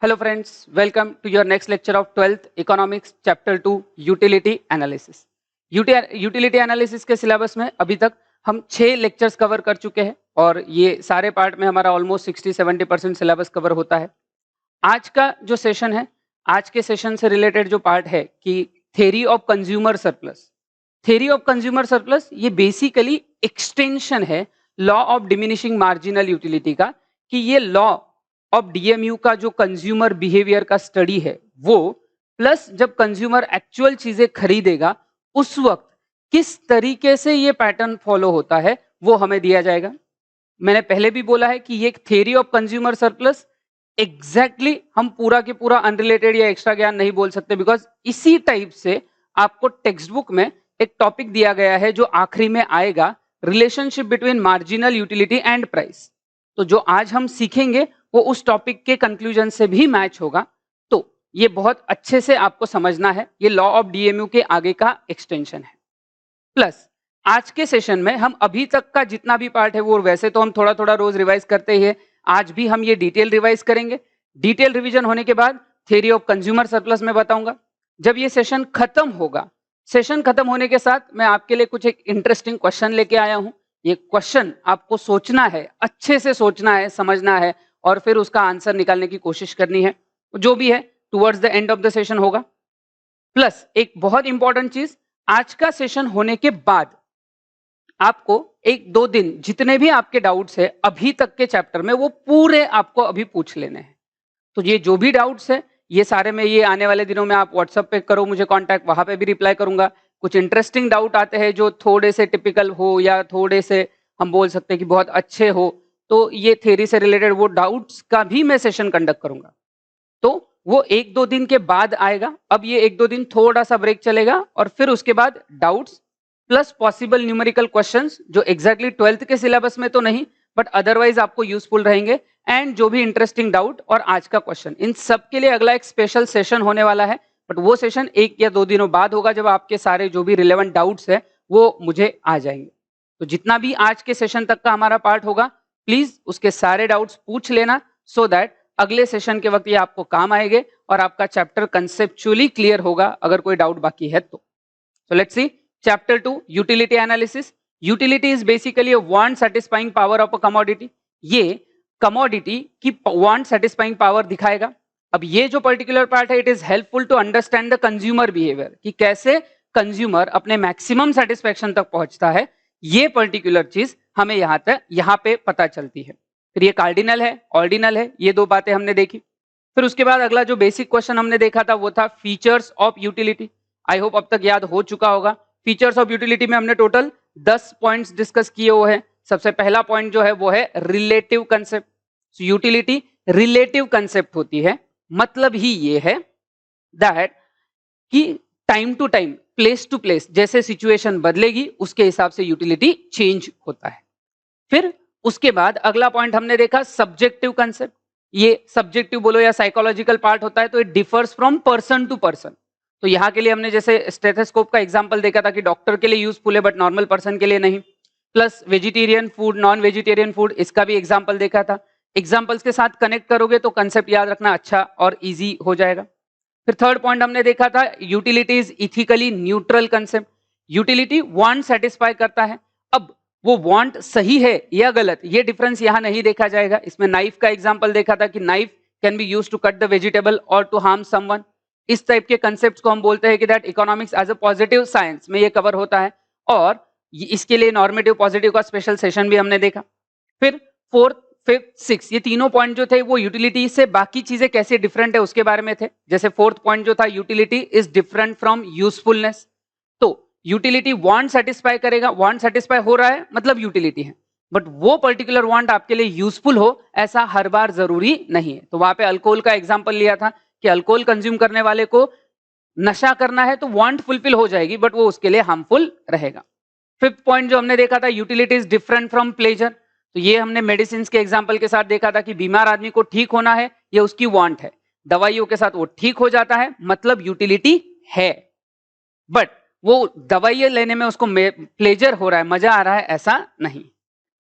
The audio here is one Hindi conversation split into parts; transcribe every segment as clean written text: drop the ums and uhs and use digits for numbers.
Hello friends, welcome to your next lecture of 12th Economics Chapter 2 Utility Analysis. Utility Analysis के सिलेबस में अभी तक हम 6 लेक्चर्स कवर कर चुके हैं और ये सारे पार्ट में हमारा ऑलमोस्ट 60-70% सिलेबस कवर होता है। आज का जो सेशन है, आज के सेशन से रिलेटेड जो पार्ट है कि theory of consumer surplus. Theory of consumer surplus ये बेसिकली एक्सटेंशन है law of diminishing marginal utility का, कि ये लॉ ऑफ डीएमयू का जो कंज्यूमर बिहेवियर का स्टडी है वो प्लस जब कंज्यूमर एक्चुअल चीजें खरीदेगा उस वक्त किस तरीके से ये पैटर्न फॉलो होता है वो हमें दिया जाएगा। मैंने पहले भी बोला है कि ये theory of consumer surplus exactly हम पूरा के पूरा अनरिलेटेड या एक्स्ट्रा ज्ञान नहीं बोल सकते, बिकॉज इसी टाइप से आपको टेक्स्ट बुक में एक टॉपिक दिया गया है जो आखिरी में आएगा, relationship between marginal utility and price. तो जो आज हम सीखेंगे वो उस टॉपिक के कंक्लूजन से भी मैच होगा। तो ये बहुत अच्छे से आपको समझना है, ये लॉ ऑफ डीएमयू के आगे का एक्सटेंशन है। प्लस आज के सेशन में हम अभी तक का जितना भी पार्ट है वो वैसे तो हम थोड़ा थोड़ा रोज रिवाइज करते ही है, आज भी हम ये डिटेल रिवाइज करेंगे। डिटेल रिवीजन होने के बाद थ्योरी ऑफ कंज्यूमर सरप्लस में बताऊंगा। जब ये सेशन खत्म होगा, सेशन खत्म होने के साथ मैं आपके लिए कुछ एक इंटरेस्टिंग क्वेश्चन लेके आया हूं। ये क्वेश्चन आपको सोचना है, अच्छे से सोचना है, समझना है और फिर उसका आंसर निकालने की कोशिश करनी है। जो भी है towards the end of the session होगा। प्लस एक बहुत इंपॉर्टेंट चीज, आज का सेशन होने के बाद आपको 1-2 दिन जितने भी आपके डाउट्स है अभी तक के चैप्टर में वो पूरे आपको अभी पूछ लेने हैं। तो ये जो भी डाउट्स है ये सारे में ये आने वाले दिनों में आप व्हाट्सएप पे करो मुझे कांटेक्ट, वहां पे भी रिप्लाई करूंगा। कुछ इंटरेस्टिंग डाउट आते हैं जो थोड़े से टिपिकल हो या थोड़े से हम बोल सकते हैं कि बहुत अच्छे हो, तो ये थ्योरी से रिलेटेड वो डाउट्स का भी मैं सेशन कंडक्ट करूंगा। तो वो 1-2 दिन के बाद आएगा। अब ये 1-2 दिन थोड़ा सा ब्रेक चलेगा और फिर उसके बाद doubts plus possible numerical questions जो एग्जैक्टली 12th के सिलेबस में तो नहीं बट अदरवाइज आपको यूजफुल रहेंगे, एंड जो भी इंटरेस्टिंग डाउट और आज का क्वेश्चन, इन सब के लिए अगला एक स्पेशल सेशन होने वाला है। बट वो सेशन 1 या 2 दिनों बाद होगा जब आपके सारे जो भी रिलेवेंट डाउट्स है वो मुझे आ जाएंगे। तो जितना भी आज के सेशन तक का हमारा पार्ट होगा प्लीज उसके सारे डाउट्स पूछ लेना, सो दैट अगले सेशन के वक्त ये आपको काम आएंगे और आपका चैप्टर कंसेप्चुअली क्लियर होगा अगर कोई डाउट बाकी है तो। So let's see chapter 2 utility analysis. Utility is basically a want satisfying power of a commodity. ये कमोडिटी की वांट सैटिस्फाइंग पावर दिखाएगा। अब ये जो पर्टिकुलर पार्ट है it is helpful to understand the consumer behaviour, कि कैसे कंज्यूमर अपने मैक्सिमम सेटिस्फेक्शन तक पहुंचता है। ये पर्टिकुलर चीज हमें यहाँ पे पता चलती है। फिर ये कार्डिनल है, ऑर्डिनल है, ये 2 बातें हमने देखी। फिर उसके बाद अगला जो बेसिक क्वेश्चन हमने देखा था वो था features of utility. I hope अब तक याद हो चुका होगा। फीचर्स ऑफ यूटिलिटी में हमने टोटल 10 पॉइंट्स डिस्कस किए हुए हैं। सबसे पहला पॉइंट जो है वो है relative concept. Utility relative concept होती है, मतलब ही ये है दैट कि time to time, place to place जैसे सिचुएशन बदलेगी उसके हिसाब से यूटिलिटी चेंज होता है। फिर उसके बाद अगला पॉइंट हमने देखा सब्जेक्टिव कंसेप्ट। ये सब्जेक्टिव बोलो या साइकोलॉजिकल पार्ट होता है, तो it differs from person to person. तो यहाँ के लिए हमने जैसे स्टेथोस्कोप का एग्जांपल देखा था कि डॉक्टर के लिए यूजफुल है बट नॉर्मल पर्सन के लिए नहीं। Plus vegetarian food, non vegetarian food, इसका भी एग्जाम्पल देखा था। एग्जाम्पल्स के साथ कनेक्ट करोगे तो कंसेप्ट याद रखना अच्छा और ईजी हो जाएगा। फिर थर्ड पॉइंट हमने देखा था utility is ethically neutral concept. Utility want satisfy करता है। अब वो वांट सही है या गलत ये डिफरेंस यहाँ नहीं देखा जाएगा। इसमें नाइफ का एग्जांपल देखा था कि knife can be used to cut the vegetable और टू हार्म समवन। इस टाइप के कंसेप्ट्स को हम बोलते हैं कि that economics as a positive science में ये कवर होता है, और इसके लिए नॉर्मेटिव पॉजिटिव का स्पेशल सेशन भी हमने देखा। फिर 4th, 5th, 6th ये तीनों पॉइंट जो थे वो यूटिलिटी से बाकी चीजें कैसे डिफरेंट है उसके बारे में थे। जैसे 4th पॉइंट जो था utility is different from usefulness. तो यूटिलिटी वांट सेटिस्फाई करेगा, वांट सेटिस्फाई हो रहा है मतलब यूटिलिटी है, बट वो पर्टिकुलर वांट आपके लिए यूजफुल हो ऐसा हर बार जरूरी नहीं है। तो वहां पे अल्कोहल का एग्जांपल लिया था कि अल्कोहल कंज्यूम करने वाले को नशा करना है तो वांट फुलफिल हो जाएगी बट वो उसके लिए हार्मफुल रहेगा। 5th पॉइंट जो हमने देखा था utility is different from pleasure. तो ये हमने मेडिसिन के एग्जांपल के साथ देखा था कि बीमार आदमी को ठीक होना है ये उसकी वांट है, दवाइयों के साथ वो ठीक हो जाता है मतलब यूटिलिटी है, बट वो दवाइयां लेने में उसको प्लेजर हो रहा है, मजा आ रहा है, ऐसा नहीं।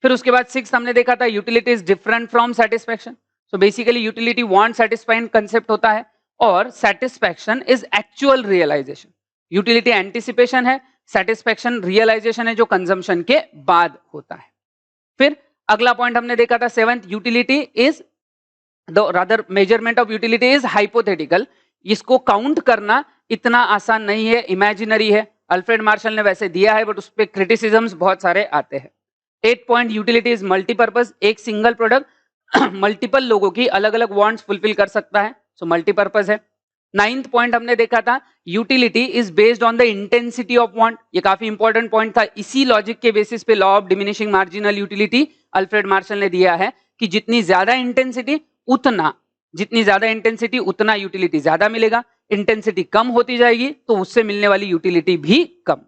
फिर उसके बाद 6th हमने देखा था utility is different from satisfaction. So basically utility want satisfying concept होता है और satisfaction is actual realisation. Utility anticipation है, सेटिस्फैक्शन रियलाइजेशन है जो कंजम्पशन के बाद होता है। फिर अगला पॉइंट हमने देखा था seventh, utility is the rather measurement of utility is hypothetical. इसको काउंट करना इतना आसान नहीं है, इमेजिनरी है। अल्फ्रेड मार्शल ने वैसे दिया है बट उस पर क्रिटिसिज्म्स बहुत सारे आते हैं। 8 पॉइंट, यूटिलिटी इज मल्टीपर्पज। एक सिंगल प्रोडक्ट मल्टीपल लोगों की अलग अलग वांट्स फुलफिल कर सकता है, सो मल्टीपर्पज है। 9th पॉइंट हमने देखा था utility is based on the intensity of want. ये काफी इंपॉर्टेंट पॉइंट था। इसी लॉजिक के बेसिस पे law of diminishing marginal utility Alfred Marshall ने दिया है कि जितनी ज्यादा इंटेंसिटी उतना यूटिलिटी ज्यादा मिलेगा, इंटेंसिटी कम होती जाएगी तो उससे मिलने वाली यूटिलिटी भी कम।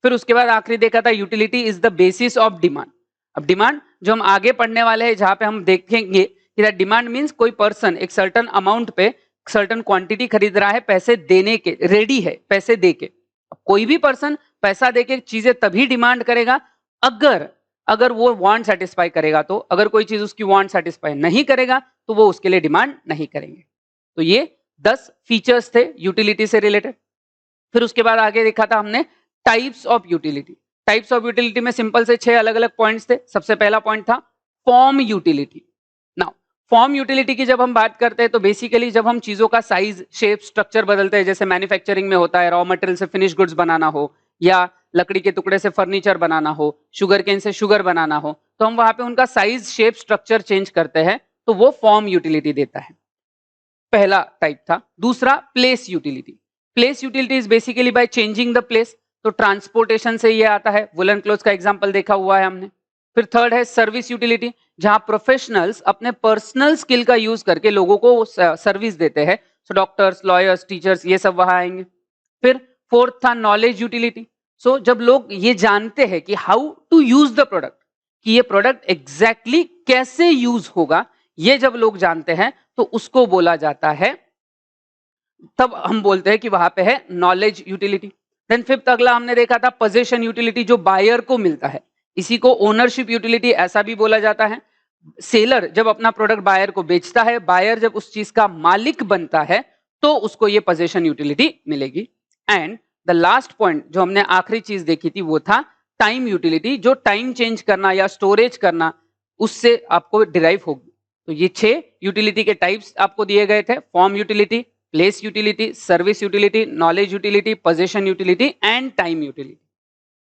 फिर उसके बाद आखिरी देखा था utility is the basis of demand. अब डिमांड जो हम आगे पढ़ने वाले हैं, जहां पे हम देखेंगे कि डिमांड मींस कोई पर्सन एक सर्टेन अमाउंट पे सर्टेन क्वांटिटी खरीद रहा है, पैसे देने के रेडी है, पैसे दे के। कोई भी पर्सन पैसा देके चीजें तभी डिमांड करेगा अगर वो वांट सेटिस्फाई करेगा, तो अगर कोई चीज उसकी वांट सेटिस्फाई नहीं करेगा तो वो उसके लिए डिमांड नहीं करेंगे। तो ये 10 फीचर्स थे यूटिलिटी से रिलेटेड। फिर उसके बाद आगे देखा था हमने types of utility. Types of utility में सिंपल से 6 अलग अलग पॉइंट्स थे। सबसे पहला पॉइंट था form utility. Now form utility की जब हम बात करते हैं तो बेसिकली जब हम चीजों का साइज, शेप, स्ट्रक्चर बदलते हैं, जैसे मैन्युफैक्चरिंग में होता है, रॉ मटेरियल से फिनिश गुड्स बनाना हो या लकड़ी के टुकड़े से फर्नीचर बनाना हो, शुगर केन से शुगर बनाना हो, तो हम वहां पे उनका साइज, शेप, स्ट्रक्चर चेंज करते हैं, तो वो फॉर्म यूटिलिटी देता है। पहला टाइप था। दूसरा place utility. Place utility is basically by changing the place, तो ट्रांसपोर्टेशन से ये आता है। वुलन क्लोथ का एग्जांपल देखा हुआ है हमने। फिर थर्ड है सर्विस यूटिलिटी, जहां प्रोफेशनल्स अपने पर्सनल स्किल का यूज करके लोगों को सर्विस देते हैं, सो डॉक्टर्स, लॉयर्स, टीचर्स, ये सब वहां आएंगे। फिर फोर्थ था नॉलेज यूटिलिटी। सो जब लोग ये जानते हैं कि how to use the product, कि ये प्रोडक्ट एग्जैक्टली कैसे यूज होगा, ये जब लोग जानते हैं तो उसको बोला जाता है, तब हम बोलते हैं कि वहां पे है नॉलेज यूटिलिटी। देन फिफ्थ अगला हमने देखा था पोजीशन यूटिलिटी, जो बायर को मिलता है, इसी को ओनरशिप यूटिलिटी ऐसा भी बोला जाता है। सेलर जब अपना प्रोडक्ट बायर को बेचता है, बायर जब उस चीज का मालिक बनता है, तो उसको ये पोजीशन यूटिलिटी मिलेगी। एंड द लास्ट पॉइंट जो हमने आखिरी चीज देखी थी वो था टाइम यूटिलिटी, जो टाइम चेंज करना या स्टोरेज करना उससे आपको डिराइव होगी। तो ये 6 यूटिलिटी के टाइप्स आपको दिए गए थे। Form utility, place utility, service utility, knowledge utility, position utility and time utility.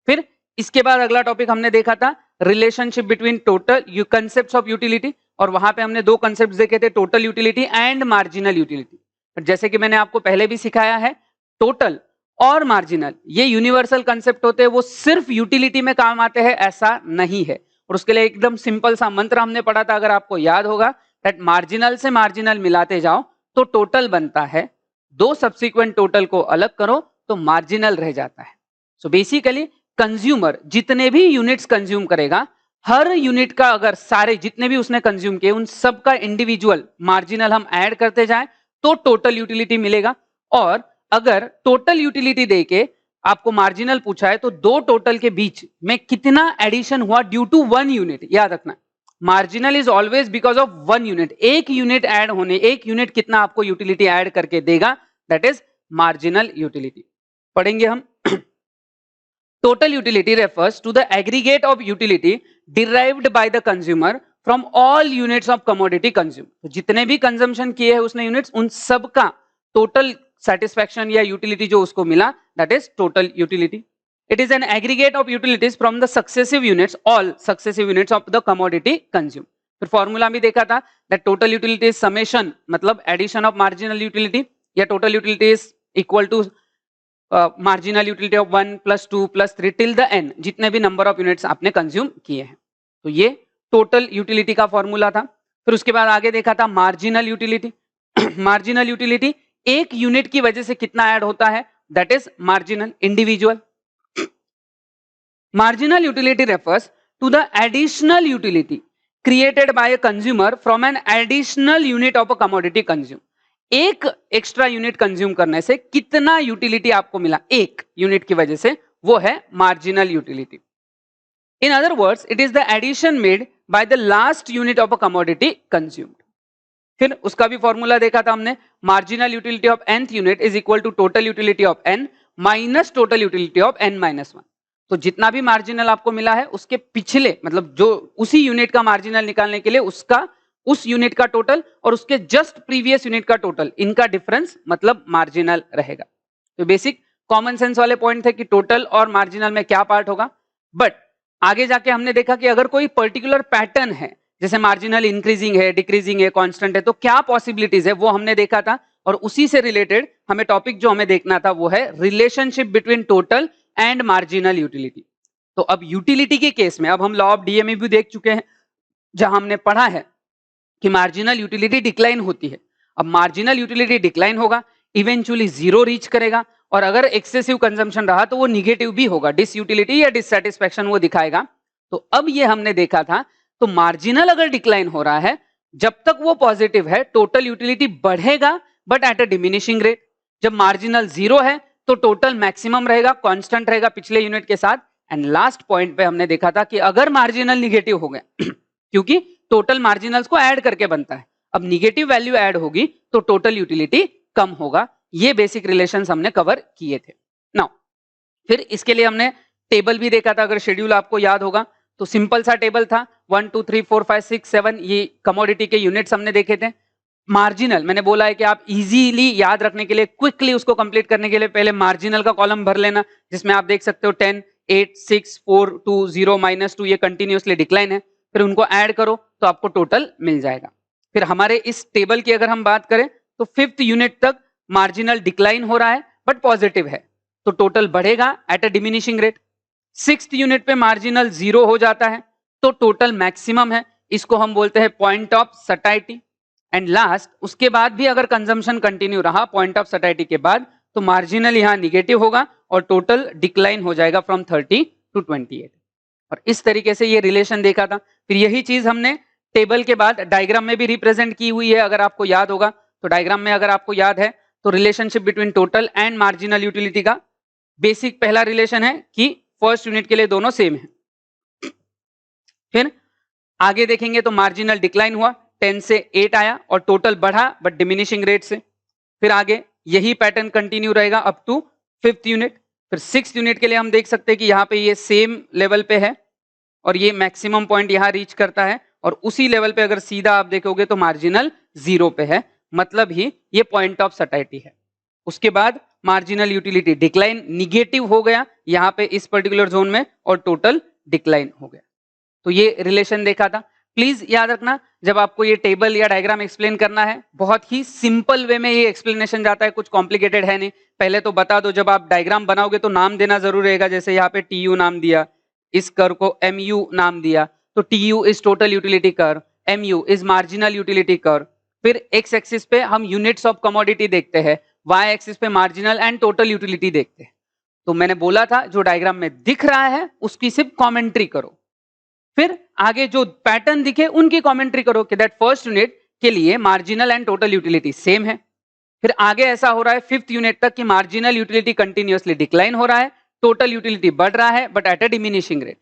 फिर इसके बाद अगला टॉपिक हमने देखा था relationship between total concepts of utility, और वहां पे हमने 2 कंसेप्ट्स देखे थे, total utility and marginal utility. जैसे कि मैंने आपको पहले भी सिखाया है, टोटल और मार्जिनल ये यूनिवर्सल कंसेप्ट होते हैं, वो सिर्फ यूटिलिटी में काम आते हैं ऐसा नहीं है। और उसके लिए एकदम सिंपल सा मंत्र हमने पढ़ा था, अगर आपको याद होगा, दैट मार्जिनल से मार्जिनल मिलाते जाओ तो टोटल बनता है, 2 सब्सिक्वेंट टोटल को अलग करो तो मार्जिनल रह जाता है। सो बेसिकली कंज्यूमर जितने भी यूनिट्स कंज्यूम करेगा, हर यूनिट का अगर सारे जितने भी उसने कंज्यूम किए उन सब का इंडिविजुअल मार्जिनल हम ऐड करते जाएं तो टोटल यूटिलिटी मिलेगा। और अगर टोटल यूटिलिटी देके आपको मार्जिनल पूछा है तो 2 टोटल के बीच में कितना एडिशन हुआ ड्यू टू 1 यूनिट, याद रखना marginal is always because of 1 unit. एक यूनिट ऐड होने, एक यूनिट कितना आपको यूटिलिटी ऐड करके देगा, दैट इज मार्जिनल यूटिलिटी। पढ़ेंगे हम। Total utility refers to the aggregate of utility derived by the consumer from all units of commodity consume. जितने भी कंजम्पशन किए हैं उसने यूनिट्स, उन सब का टोटल सेटिस्फैक्शन या यूटिलिटी जो उसको मिला, that is total utility. It is an aggregate of utilities from the successive units, all successive units of the commodity consume. फिर फॉर्मूला भी देखा था, that total utility is summation, मतलब एडिशन ऑफ मार्जिनल यूटिलिटी, या total utility is equal to marginal utility of 1 + 2 + 3 till the N, जितने भी नंबर ऑफ यूनिट्स आपने कंज्यूम किए हैं। तो ये टोटल यूटिलिटी का फॉर्मूला था। फिर उसके बाद आगे देखा था मार्जिनल यूटिलिटी। मार्जिनल यूटिलिटी एक यूनिट की वजह से कितना ऐड होता है, that is marginal, individual. Marginal utility refers to the additional utility created by a consumer from an additional unit of a commodity consume. एक एक्स्ट्रा यूनिट कंज्यूम करने से कितना यूटिलिटी आपको मिला एक यूनिट की वजह से, वो है marginal utility. In other words, it is the addition made by the last unit of a commodity consumed. फिर उसका भी फॉर्मूला देखा था हमने, marginal utility of nth unit is equal to total utility of n minus total utility of n minus 1। तो जितना भी मार्जिनल आपको मिला है उसके पिछले मतलब जो उसी यूनिट का मार्जिनल निकालने के लिए उसका उस यूनिट का टोटल और उसके जस्ट प्रीवियस यूनिट का टोटल, इनका डिफरेंस मतलब मार्जिनल रहेगा। तो बेसिक कॉमन सेंस वाले पॉइंट थे कि टोटल और मार्जिनल में क्या पार्ट होगा। बट आगे जाके हमने देखा कि अगर कोई पर्टिकुलर पैटर्न है, जैसे मार्जिनल इंक्रीजिंग है, डिक्रीजिंग है, कांस्टेंट है, तो क्या पॉसिबिलिटीज है वो हमने देखा था। और उसी से रिलेटेड हमें टॉपिक जो हमें देखना था वो है relationship between total and marginal utility. तो अब यूटिलिटी के केस में अब हम लॉ ऑफ डीएमई भी देख चुके हैं, जहां हमने पढ़ा है कि मार्जिनल यूटिलिटी डिक्लाइन होती है। अब मार्जिनल यूटिलिटी डिक्लाइन होगा, इवेंचुअली जीरो रीच करेगा, और अगर एक्सेसिव कंजम्पशन रहा तो वो निगेटिव भी होगा, डिसयूटिलिटी या डिससैटिस्फैक्शन वो दिखाएगा। तो अब ये हमने देखा था, तो मार्जिनल अगर डिक्लाइन हो रहा है जब तक वो पॉजिटिव है टोटल यूटिलिटी बढ़ेगा but at a diminishing rate. जब मार्जिनल जीरो है तो टोटल मैक्सिमम रहेगा, कांस्टेंट रहेगा पिछले यूनिट के साथ। एंड लास्ट पॉइंट पे हमने देखा था कि अगर मार्जिनल निगेटिव हो गया क्योंकि टोटल मार्जिनल्स को ऐड करके बनता है, अब निगेटिव वैल्यू ऐड होगी तो टोटल यूटिलिटी कम होगा। ये बेसिक रिलेशंस हमने कवर किए थे। नाउ फिर इसके लिए हमने टेबल भी देखा था, अगर शेड्यूल आपको याद होगा तो सिंपल सा टेबल था 1 2 3 4 5 6 7, ये कमोडिटी के यूनिट्स हमने देखे थे। मार्जिनल मैंने बोला है कि आप इजीली याद रखने के लिए, क्विकली उसको कंप्लीट करने के लिए पहले मार्जिनल का कॉलम भर लेना, जिसमें आप देख सकते हो 10 8 6 4 2 0 -2 ये कंटिन्यूअसली डिक्लाइन है। फिर उनको ऐड करो तो आपको टोटल मिल जाएगा। फिर हमारे इस टेबल की अगर हम बात करें तो 5th यूनिट तक मार्जिनल डिक्लाइन हो रहा है बट पॉजिटिव है, तो टोटल बढ़ेगा at a diminishing rate. 6th unit पे मार्जिनल जीरो हो जाता है तो टोटल मैक्सिमम है, इसको हम बोलते हैं point of satiety. And last उसके बाद भी अगर कंजम्पशन कंटिन्यू रहा पॉइंट ऑफ सटाइटी के बाद तो मार्जिनल यहां निगेटिव होगा और टोटल डिक्लाइन हो जाएगा फ्रॉम 30 टू 28। और इस तरीके से ये रिलेशन देखा था। फिर यही चीज हमने टेबल के बाद डायग्राम में भी रिप्रेजेंट की हुई है, अगर आपको याद होगा तो डायग्राम में अगर आपको याद है तो relationship between total and marginal utility का बेसिक पहला रिलेशन है कि फर्स्ट यूनिट के लिए दोनों सेम है। फिर आगे देखेंगे तो मार्जिनल डिक्लाइन हुआ, 10 से 8 आया और टोटल बढ़ा बट डिमिनिशिंग रेट से। फिर आगे यही पैटर्न कंटिन्यू रहेगा अप टू 5th यूनिट। फिर 6th यूनिट के लिए हम देख सकते हैं कि यहाँ पे ये सेम लेवल पे है और ये मैक्सिमम पॉइंट यहाँ रीच करता है, और उसी लेवल पे अगर सीधा आप देखोगे तो मार्जिनल जीरो पे है, मतलब ही ये पॉइंट ऑफ सटाइटी है। उसके बाद मार्जिनल यूटिलिटी डिक्लाइन निगेटिव हो गया यहाँ पे इस पर्टिकुलर जोन में और टोटल डिक्लाइन हो गया। तो ये रिलेशन देखा था। प्लीज याद रखना जब आपको ये टेबल या डायग्राम एक्सप्लेन करना है, बहुत ही सिंपल वे में ये एक्सप्लेनेशन जाता है, कुछ कॉम्प्लिकेटेड है नहीं। पहले तो बता दो, जब आप डायग्राम बनाओगे तो नाम देना जरूर रहेगा, जैसे यहाँ पे टीयू नाम दिया, इस कर्व को एमयू नाम दिया, तो TU is total utility curve, MU is marginal utility curve. फिर एक्स एक्सिस पे हम यूनिट्स ऑफ कमोडिटी देखते हैं, वाई एक्सिस पे मार्जिनल एंड टोटल यूटिलिटी देखते हैं। तो मैंने बोला था जो डायग्राम में दिख रहा है उसकी सिर्फ कॉमेंट्री करो, फिर आगे जो पैटर्न दिखे उनकी कमेंट्री करो कि दैट फर्स्ट यूनिट के लिए marginal and total utility same है। फिर आगे ऐसा हो रहा है 5th यूनिट तक कि मार्जिनल यूटिलिटी कंटिन्यूअसली डिक्लाइन हो रहा है, टोटल यूटिलिटी बढ़ रहा है but at a diminishing rate.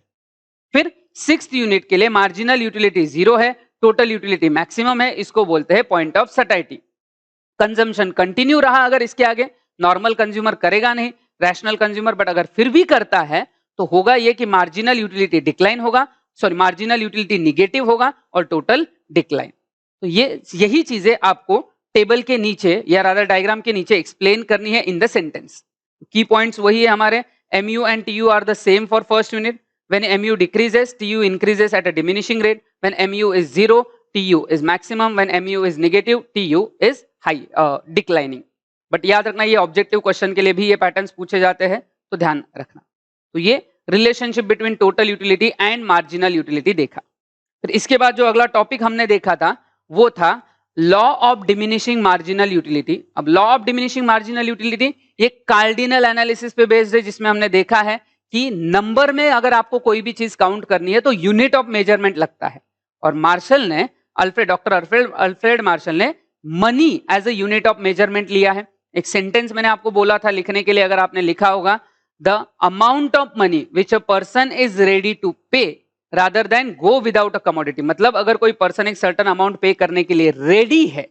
फिर 6th यूनिट के लिए मार्जिनल यूटिलिटी जीरो है, टोटल यूटिलिटी मैक्सिमम है, इसको बोलते हैं point of satiety. Consumption continue रहा अगर इसके आगे, नॉर्मल कंज्यूमर करेगा नहीं, रैशनल कंज्यूमर, बट अगर फिर भी करता है तो होगा ये कि मार्जिनल यूटिलिटी डिक्लाइन होगा, सॉरी मार्जिनल यूटिलिटी निगेटिव होगा और टोटल डिक्लाइन। तो ये यही चीजें आपको टेबल के नीचे या रादर डायग्राम के नीचे एक्सप्लेन करनी है इन द सेंटेंस। की पॉइंट्स वही है हमारे, MU and TU are the same for first unit, when MU decreases TU increases at a diminishing rate, when MU is 0 TU is maximum, when MU is negative TU is high declining। But याद रखना ये ऑब्जेक्टिव क्वेश्चन के लिए भी ये पैटर्न्स पूछे जाते हैं, तो ध्यान रखना। तो ये relationship between total utility and marginal utility देखा। फिर इसके बाद जो अगला टॉपिक हमने देखा था वो था law of diminishing marginal utility. अब law of diminishing marginal utility ये कार्डिनल एनालिसिस पे बेस्ड है, जिसमें हमने देखा है कि नंबर में अगर आपको कोई भी चीज काउंट करनी है तो यूनिट ऑफ मेजरमेंट लगता है, और मार्शल ने डॉक्टर अल्फ्रेड मार्शल ने money as a unit of measurement लिया है। एक सेंटेंस मैंने आपको बोला था लिखने के लिए, अगर आपने लिखा होगा, the amount of money which a person is ready to pay rather than go without a commodity. मतलब अगर कोई पर्सन एक सर्टेन अमाउंट पे करने के लिए रेडी है,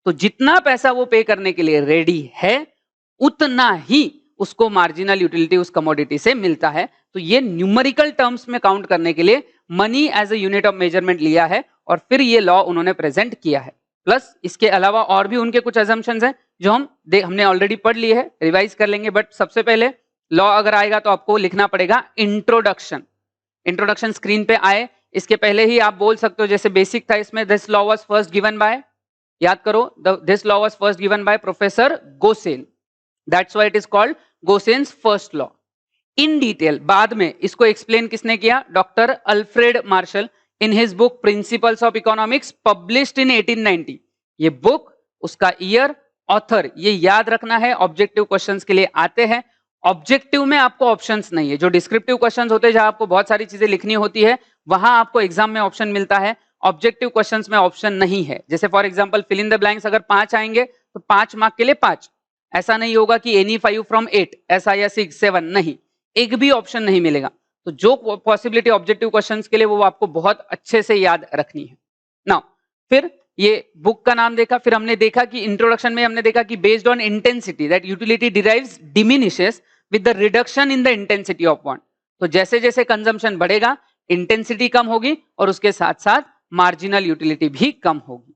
तो जितना पैसा वो पे करने के लिए रेडी है उतना ही उसको मार्जिनल यूटिलिटी उस कमोडिटी से मिलता है। तो ये न्यूमेरिकल टर्म्स में काउंट करने के लिए money as a unit of measurement लिया है और फिर ये लॉ उन्होंने प्रेजेंट किया है। प्लस इसके अलावा और भी उनके कुछ अजम्पशंस हैं जो हमने ऑलरेडी पढ़ लिए है, रिवाइज कर लेंगे। बट सबसे पहले लॉ अगर आएगा तो आपको लिखना पड़ेगा इंट्रोडक्शन। इंट्रोडक्शन स्क्रीन पे आए, इसके पहले ही आप बोल सकते हो, जैसे बेसिक था इसमें, this law was first given by, याद करो, this law was first given by professor Gossen, that's why it is called Gossen's first law. In detail बाद में इसको एक्सप्लेन किसने किया? Doctor Alfred Marshall in his book principles of economics published in 1890। ये बुक, उसका ईयर, ऑथर, ये याद रखना है। ऑब्जेक्टिव क्वेश्चंस के लिए आते हैं। ऑब्जेक्टिव में आपको ऑप्शंस नहीं है, जो डिस्क्रिप्टिव क्वेश्चंस होते हैं जहां आपको बहुत सारी चीजें लिखनी होती है वहां आपको एग्जाम में ऑप्शन मिलता है। ऑब्जेक्टिव क्वेश्चंस में ऑप्शन नहीं है। जैसे for example fill in the blanks अगर 5 आएंगे तो 5 मार्क के लिए 5, ऐसा नहीं होगा कि एनी 5 फ्रॉम 8 ऐसा या 6 7, नहीं, एक भी ऑप्शन नहीं मिलेगा। तो जो पॉसिबिलिटी ऑब्जेक्टिव क्वेश्चंस के लिए वो आपको बहुत अच्छे से याद रखनी है। नाउ फिर ये बुक का नाम देखा, फिर हमने देखा कि इंट्रोडक्शन में हमने देखा कि based on intensity that utility derives diminishes with the reduction in the intensity of want. तो जैसे जैसे कंजम्पशन बढ़ेगा इंटेंसिटी कम होगी और उसके साथ साथ मार्जिनल यूटिलिटी भी कम होगी।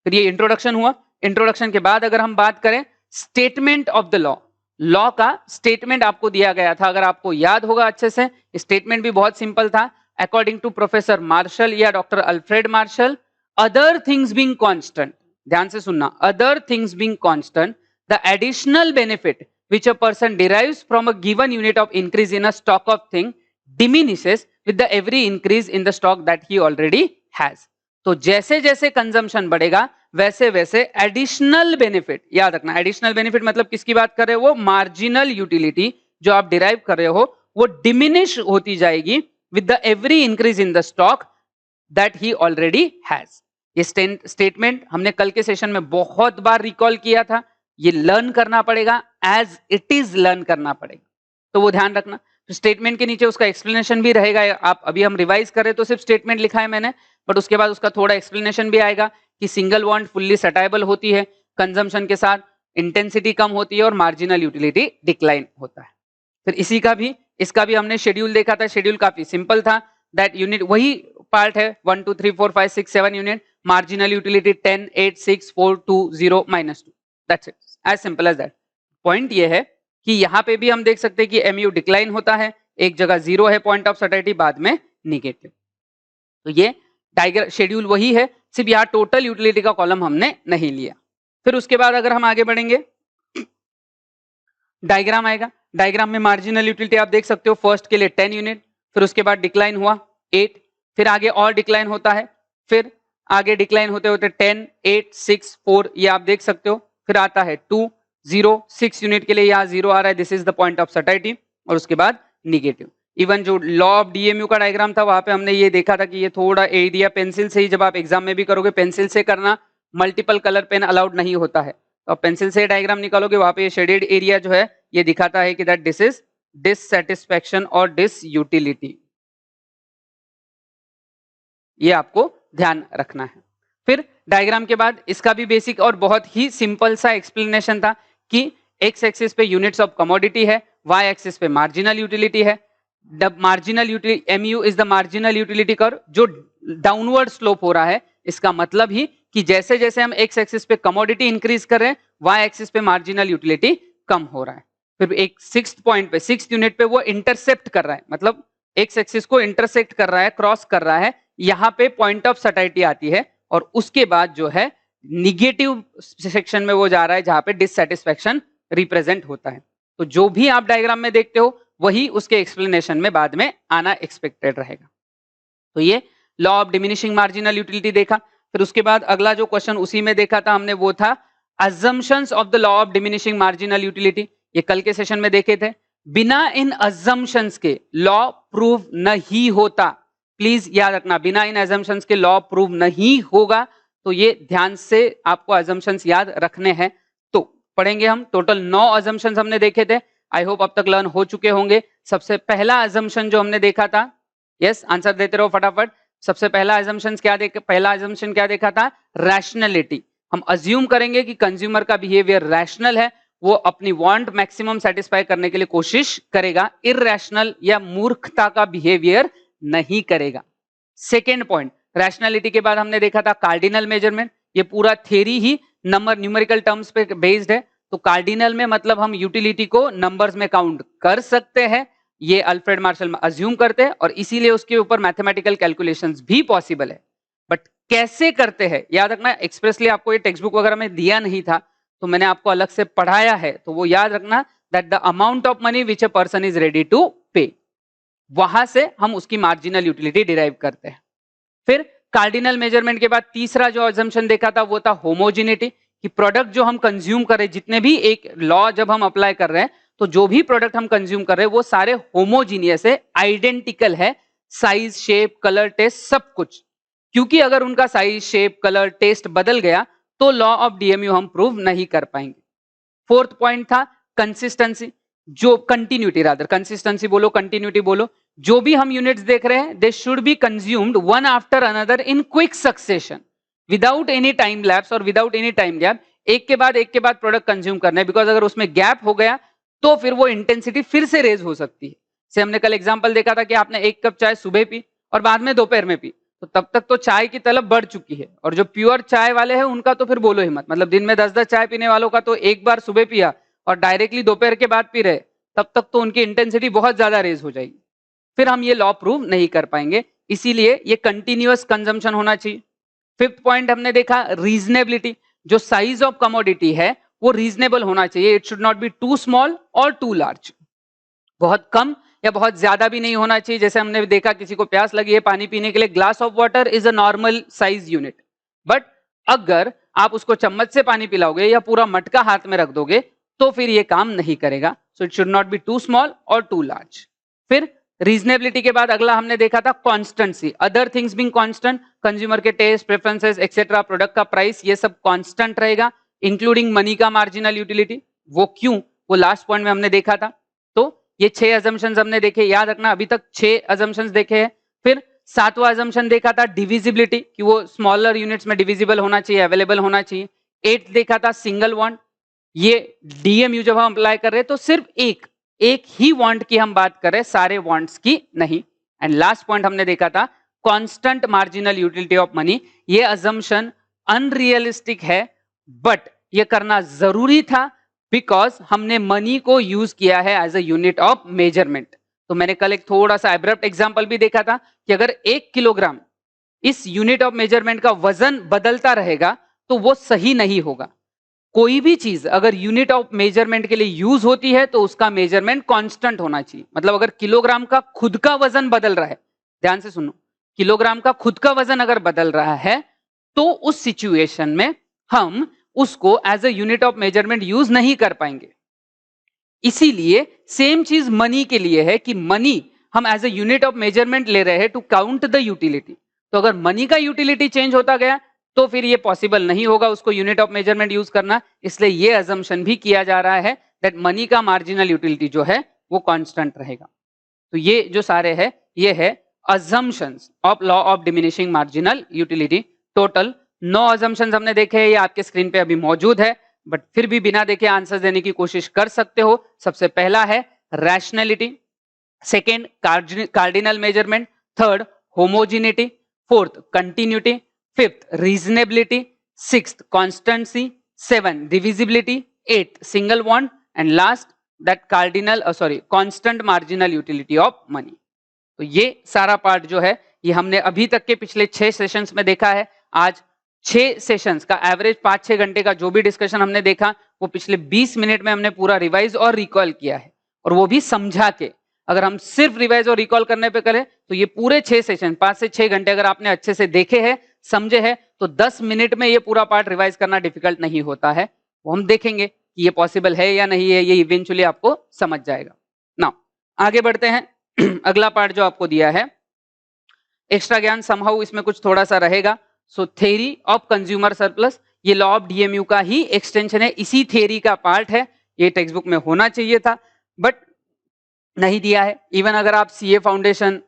फिर ये इंट्रोडक्शन हुआ। इंट्रोडक्शन के बाद अगर हम बात करें statement of the law, law का स्टेटमेंट आपको दिया गया था, अगर आपको याद होगा अच्छे से, स्टेटमेंट भी बहुत सिंपल था। अकॉर्डिंग टू प्रोफेसर मार्शल या doctor Alfred martial, other things being constant, ध्यान से सुनना, other things being constant, the additional benefit which a person derives from a given unit of increase in a stock of thing diminishes with the every increase in the stock that he already has। तो जैसे जैसे कंजम्पशन बढ़ेगा वैसे वैसे एडिशनल बेनिफिट, याद रखना एडिशनल बेनिफिट मतलब किसकी बात कर रहे हो? वो मार्जिनल यूटिलिटी जो आप डिराइव कर रहे हो वो डिमिनिश होती जाएगी with the every increase in the stock that he already has. ये स्टेटमेंट हमने कल के सेशन में बहुत बार रिकॉल किया था। ये लर्न करना पड़ेगा, एज इट इज लर्न करना पड़ेगा, तो वो ध्यान रखना। तो स्टेटमेंट के नीचे उसका एक्सप्लेनेशन भी रहेगा। आप अभी हम रिवाइज करें तो सिर्फ स्टेटमेंट लिखा है मैंने, बट उसके बाद उसका थोड़ा एक्सप्लेनेशन भी आएगा कि सिंगल बॉन्ड फुल्ली सटाइबल होती है, कंजम्पशन के साथ इंटेंसिटी कम होती है और मार्जिनल यूटिलिटी डिक्लाइन होता है। फिर इसका भी हमने शेड्यूल देखा था। शेड्यूल काफी सिंपल था, दैट यूनिट वही पार्ट है 1 2 3 4 5 6 7 unit, marginal utility 10 8 6 4 2 0 -2, that's it, as simple as that. Point ये है कि यहाँ पे भी हम देख सकते हैं कि एमयू डिक्लाइन होता है, एक जगह 0 है पॉइंट ऑफ सैटिस्फैक्शन, बाद में निगेटिव। तो ये डायग्राम शेड्यूल वही है, सिर्फ यहाँ टोटल यूटिलिटी का कॉलम हमने नहीं लिया। फिर उसके बाद अगर हम आगे बढ़ेंगे डायग्राम आएगा। डायग्राम में मार्जिनल यूटिलिटी आप देख सकते हो, फर्स्ट के लिए 10 यूनिट, फिर उसके बाद डिक्लाइन हुआ 8, फिर आगे और डिक्लाइन होता है, फिर आगे डिक्लाइन होते होते 10 8 6 4, ये आप देख सकते हो। फिर आता है 2 0 6 यूनिट के लिए यहाँ 0 आ रहा है, this is the point of satisfaction, और उसके बाद निगेटिव। इवन जो लॉ ऑफ डीएमयू का डायग्राम था वहां पे हमने ये देखा था कि ये थोड़ा एरिया पेंसिल से ही, जब आप एग्जाम में भी करोगे पेंसिल से करना, मल्टीपल कलर पेन अलाउड नहीं होता है, तो आप पेंसिल से डायग्राम निकालोगे, वहां पे ये शेडेड एरिया जो है ये दिखाता है कि दैट दिस इज डिससैटिस्फैक्शन और डिसयूटिलिटी, ये आपको ध्यान रखना है। फिर डायग्राम के बाद इसका भी बेसिक और बहुत ही सिंपल सा एक्सप्लेनेशन था कि एक्स एक्सिस पे यूनिट्स ऑफ कमोडिटी है, वाई एक्सिस पे मार्जिनल यूटिलिटी है। Marginal utility MU is the marginal utility curve जो डाउनवर्ड स्लोप हो रहा है। इसका मतलब ही कि जैसे जैसे हम एक्स एक्सिस पे कमोडिटी इंक्रीज कर रहे हैं, वाई एक्सिस पे मार्जिनल यूटिलिटी कम हो रहा है। फिर एक 6th पॉइंट पे, 6th यूनिट पे वो इंटरसेप्ट कर रहा है, मतलब एक्स एक्सिस को इंटरसेक्ट कर रहा है, क्रॉस कर रहा है, यहाँ पे पॉइंट ऑफ सैटिस्फैक्शन आती है, और उसके बाद जो है निगेटिव सेक्शन में वो जा रहा है जहां पे डिससैटिस्फैक्शन रिप्रेजेंट होता है। तो जो भी आप डायग्राम में देखते हो वही उसके एक्सप्लेनेशन में बाद में आना एक्सपेक्टेड रहेगा। तो ये law of diminishing marginal utility देखा। फिर उसके बाद अगला जो क्वेश्चन उसी में देखा था हमने, वो था assumptions of the law of diminishing marginal utility. ये कल के सेशन में देखे थे। बिना इन अजम्पशंस के लॉ प्रूव नहीं होता, प्लीज याद रखना, बिना इन अजम्पशंस के लॉ प्रूव नहीं होगा। तो ये ध्यान से आपको अजम्पशंस याद रखने हैं। तो पढ़ेंगे हम, टोटल 9 अजम्पशंस हमने देखे थे, आई होप अब तक लर्न हो चुके होंगे। सबसे पहला अजम्पशन जो हमने देखा था, यस, आंसर देते रहो फटाफट। सबसे पहला assumption क्या देखा था? रैशनैलिटी। हम अज्यूम करेंगे कि कंज्यूमर का बिहेवियर रैशनल है, वो अपनी वांट मैक्सिमम सेटिस्फाई करने के लिए कोशिश करेगा, इरैशनल या मूर्खता का बिहेवियर नहीं करेगा। सेकेंड पॉइंट, रैशनैलिटी के बाद हमने देखा था कार्डिनल मेजरमेंट। ये पूरा थ्योरी ही न्यूमेरिकल टर्म्स पे बेस्ड है। तो कार्डिनल में मतलब हम यूटिलिटी को नंबर्स में काउंट कर सकते हैं, ये अल्फ्रेड मार्शल अज्यूम करते हैं, और इसीलिए उसके ऊपर मैथमेटिकल कैलकुलेशंस भी पॉसिबल है। बट कैसे करते हैं, याद रखना, एक्सप्रेसली आपको ये टेक्स्ट बुक वगैरह में दिया नहीं था, तो मैंने आपको अलग से पढ़ाया है, तो वो याद रखना, that the amount of money which a person is ready to pay, वहां से हम उसकी मार्जिनल यूटिलिटी डिराइव करते हैं। फिर कार्डिनल मेजरमेंट के बाद तीसरा जो अजम्पशन देखा था वो था होमोजिनिटी, कि प्रोडक्ट जो हम कंज्यूम कर रहे हैं, जितने भी, एक लॉ जब हम अप्लाई कर रहे हैं तो जो भी प्रोडक्ट हम कंज्यूम कर रहे हैं वो सारे होमोजीनियस है, आइडेंटिकल है, साइज, शेप, कलर, टेस्ट, सब कुछ। क्योंकि अगर उनका साइज, शेप, कलर, टेस्ट बदल गया तो लॉ ऑफ डीएमयू हम प्रूव नहीं कर पाएंगे। फोर्थ पॉइंट था कंसिस्टेंसी, जो कंटिन्यूटी, रादर कंसिस्टेंसी बोलो, कंटिन्यूटी बोलो, जो भी हम यूनिट्स देख रहे हैं they should be consumed one after another in quick succession, without any time lapse और विदाउट एनी टाइम गैप, एक के बाद प्रोडक्ट कंज्यूम करना है। बिकॉज अगर उसमें गैप हो गया तो फिर वो इंटेंसिटी फिर से रेज हो सकती है। से हमने कल एग्जांपल देखा था कि आपने 1 कप चाय सुबह पी और बाद में दोपहर में पी, तो तब तक तो चाय की तलब बढ़ चुकी है, और जो प्योर चाय वाले हैं उनका तो फिर बोलो ही मत, मतलब दिन में 10-10 चाय पीने वालों का तो एक बार सुबह पिया और डायरेक्टली दोपहर के बाद पी रहे, तब तक तो उनकी इंटेंसिटी बहुत ज्यादा रेज हो जाएगी, फिर हम ये लॉ प्रूव नहीं कर पाएंगे। इसीलिए ये कंटिन्यूअस कंजम्पशन होना चाहिए। फिफ्थ पॉइंट हमने देखा रीजनेबिलिटी, जो साइज ऑफ कमोडिटी है वो रीजनेबल होना चाहिए, it should not be too small और टू लार्ज, बहुत कम या बहुत ज्यादा भी नहीं होना चाहिए। जैसे हमने देखा किसी को प्यास लगी है पानी पीने के लिए, glass of water is a normal size unit, but अगर आप उसको चम्मच से पानी पिलाओगे या पूरा मटका हाथ में रख दोगे तो फिर ये काम नहीं करेगा। So it should not be too small और टू लार्ज। फिर रीजनेबिलिटी के बाद अगला हमने देखा था constancy, other things being constant, consumer के टेस्ट, प्रेफरेंसेस एक्सेट्रा, प्रोडक्ट का प्राइस, ये सब कांस्टेंट रहेगा, इंक्लूडिंग मनी का मार्जिनल यूटिलिटी। वो क्यों, वो लास्ट पॉइंट में हमने देखा था। तो ये 6 अजम्पशंस हमने देखे, याद रखना अभी तक 6 अजम्पशंस देखे हैं। फिर 7वां अजम्पशन देखा था डिविजिबिलिटी, कि वो स्मॉलर यूनिट्स में डिविजिबल होना चाहिए, अवेलेबल होना चाहिए। 8 देखा था सिंगल वांट, ये डीएमयू जब हम अप्लाई कर रहे हैं तो सिर्फ एक ही वांट की हम बात कर रहे हैं, सारे वांट्स की नहीं। एंड लास्ट पॉइंट हमने देखा था constant marginal utility of money, ये अजम्पशन अनरियलिस्टिक है बट ये करना जरूरी था बिकॉज हमने मनी को यूज किया है as a unit of measurement. तो मैंने कल एक थोड़ा सा एब्रप्ट एग्जांपल भी देखा था कि अगर 1 किलोग्राम इस यूनिट ऑफ मेजरमेंट का वजन बदलता रहेगा तो वो सही नहीं होगा। कोई भी चीज अगर यूनिट ऑफ मेजरमेंट के लिए यूज होती है तो उसका मेजरमेंट कांस्टेंट होना चाहिए। मतलब अगर किलोग्राम का खुद का वजन बदल रहा है, ध्यान से सुनो, किलोग्राम का खुद का वजन अगर बदल रहा है तो उस सिचुएशन में हम उसको as a unit of measurement use नहीं कर पाएंगे। इसीलिए सेम चीज मनी के लिए है कि मनी हम as a unit of measurement ले रहे हैं टू काउंट द यूटिलिटी। तो अगर मनी का यूटिलिटी चेंज होता गया तो फिर ये पॉसिबल नहीं होगा उसको यूनिट ऑफ मेजरमेंट यूज करना। इसलिए ये अजम्पशन भी किया जा रहा है दैट मनी का मार्जिनल यूटिलिटी जो है वो कांस्टेंट रहेगा। तो ये जो सारे है ये है assumptions of law of diminishing marginal utility. Total 9 assumptions हमने देखे हैं, ये आपके स्क्रीन पे अभी मौजूद है, बट फिर भी बिना देखे आंसर देने की कोशिश कर सकते हो। सबसे पहला है rationality, second cardinal measurement, third homogeneity, fourth continuity, fifth reasonability, sixth constituency, 7 divisibility, 8 single want and last that constant marginal utility of money. तो ये सारा पार्ट जो है ये हमने अभी तक के पिछले 6 सेशंस में देखा है। आज 6 सेशंस का एवरेज 5-6 घंटे का जो भी डिस्कशन हमने देखा वो पिछले 20 मिनट में हमने पूरा रिवाइज और रिकॉल किया है, और वो भी समझा के। अगर हम सिर्फ रिवाइज और रिकॉल करने पे करें तो ये पूरे 6 सेशन 5 से 6 घंटे अगर आपने अच्छे से देखे हैं, समझे हैं, तो 10 मिनट में ये पूरा पार्ट रिवाइज करना डिफिकल्ट नहीं होता है। वो हम देखेंगे कि ये पॉसिबल है या नहीं है, ये इवेंचुअली आपको समझ जाएगा। नाउ आगे बढ़ते हैं। अगला पार्ट जो आपको दिया है एक्स्ट्रा ज्ञान समहाउ इसमें कुछ थोड़ा सा रहेगा। सो थ्योरी ऑफ कंज्यूमर सरप्लस, ये लॉ ऑफ डीएमयू का ही एक्सटेंशन है, इसी थ्योरी का पार्ट है। ये टेक्स्ट बुक में होना चाहिए था बट नहीं दिया है। इवन अगर आप CA foundation,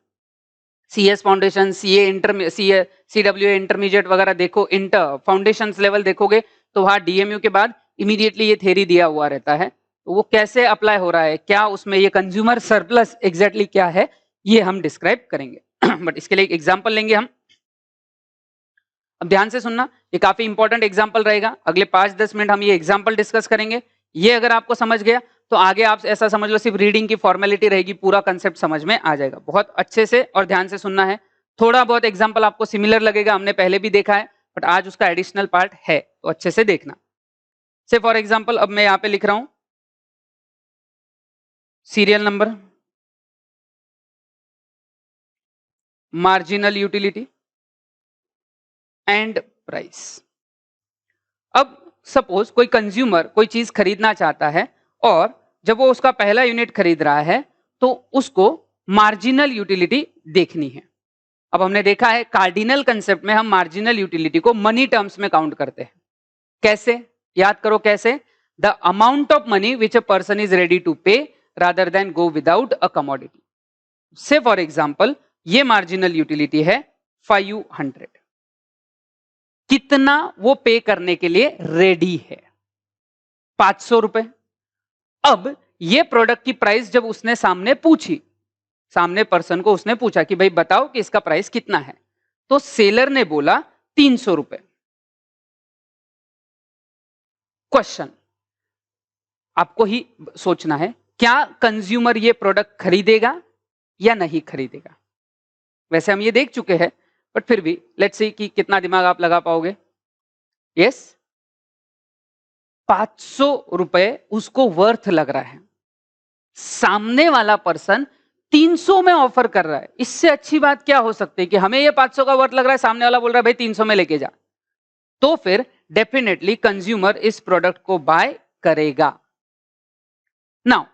CS foundation, CWA intermediate वगैरह देखो, इंटर फाउंडेशन लेवल देखोगे तो वहां DMU के बाद इमीडिएटली ये थ्योरी दिया हुआ रहता है। तो वो कैसे अप्लाई हो रहा है, क्या उसमें ये कंज्यूमर सरप्लस एग्जैक्टली क्या है, ये हम डिस्क्राइब करेंगे। बट इसके लिए एक एग्जांपल लेंगे हम। अब ध्यान से सुनना, ये काफी इंपॉर्टेंट एग्जांपल रहेगा। अगले 5-10 मिनट हम ये एग्जांपल डिस्कस करेंगे। ये अगर आपको समझ गया तो आगे आप ऐसा समझ लो सिर्फ रीडिंग की फॉर्मेलिटी रहेगी, पूरा कंसेप्ट समझ में आ जाएगा। बहुत अच्छे से और ध्यान से सुनना है। थोड़ा बहुत एग्जांपल आपको सिमिलर लगेगा, हमने पहले भी देखा है, बट आज उसका एडिशनल पार्ट है, तो अच्छे से देखना। से फॉर एग्जांपल अब मैं यहाँ पे लिख रहा हूं serial number, marginal utility and price. अब सपोज कोई कंज्यूमर कोई चीज खरीदना चाहता है और जब वो उसका पहला यूनिट खरीद रहा है तो उसको मार्जिनल यूटिलिटी देखनी है। अब हमने देखा है कार्डिनल कंसेप्ट में हम मार्जिनल यूटिलिटी को मनी टर्म्स में काउंट करते हैं। कैसे, याद करो कैसे, the amount of money which a person is ready to pay rather than go without a commodity. Say for example ये मार्जिनल यूटिलिटी है 500, कितना वो पे करने के लिए रेडी है, 500 रुपए। अब ये प्रोडक्ट की प्राइस जब उसने सामने पूछी, सामने पर्सन को उसने पूछा कि भाई बताओ कि इसका प्राइस कितना है, तो सेलर ने बोला 300 रुपए। क्वेश्चन आपको ही सोचना है, क्या कंज्यूमर ये प्रोडक्ट खरीदेगा या नहीं खरीदेगा। वैसे हम ये देख चुके हैं, बट फिर भी लेट्स सी कि कितना दिमाग आप लगा पाओगे। यस, 500 रुपए उसको वर्थ लग रहा है, सामने वाला पर्सन 300 में ऑफर कर रहा है। इससे अच्छी बात क्या हो सकती है कि हमें ये 500 का वर्थ लग रहा है, सामने वाला बोल रहा है भाई 300 में लेके जा, तो फिर डेफिनेटली कंज्यूमर इस प्रोडक्ट को बाय करेगा। नाउ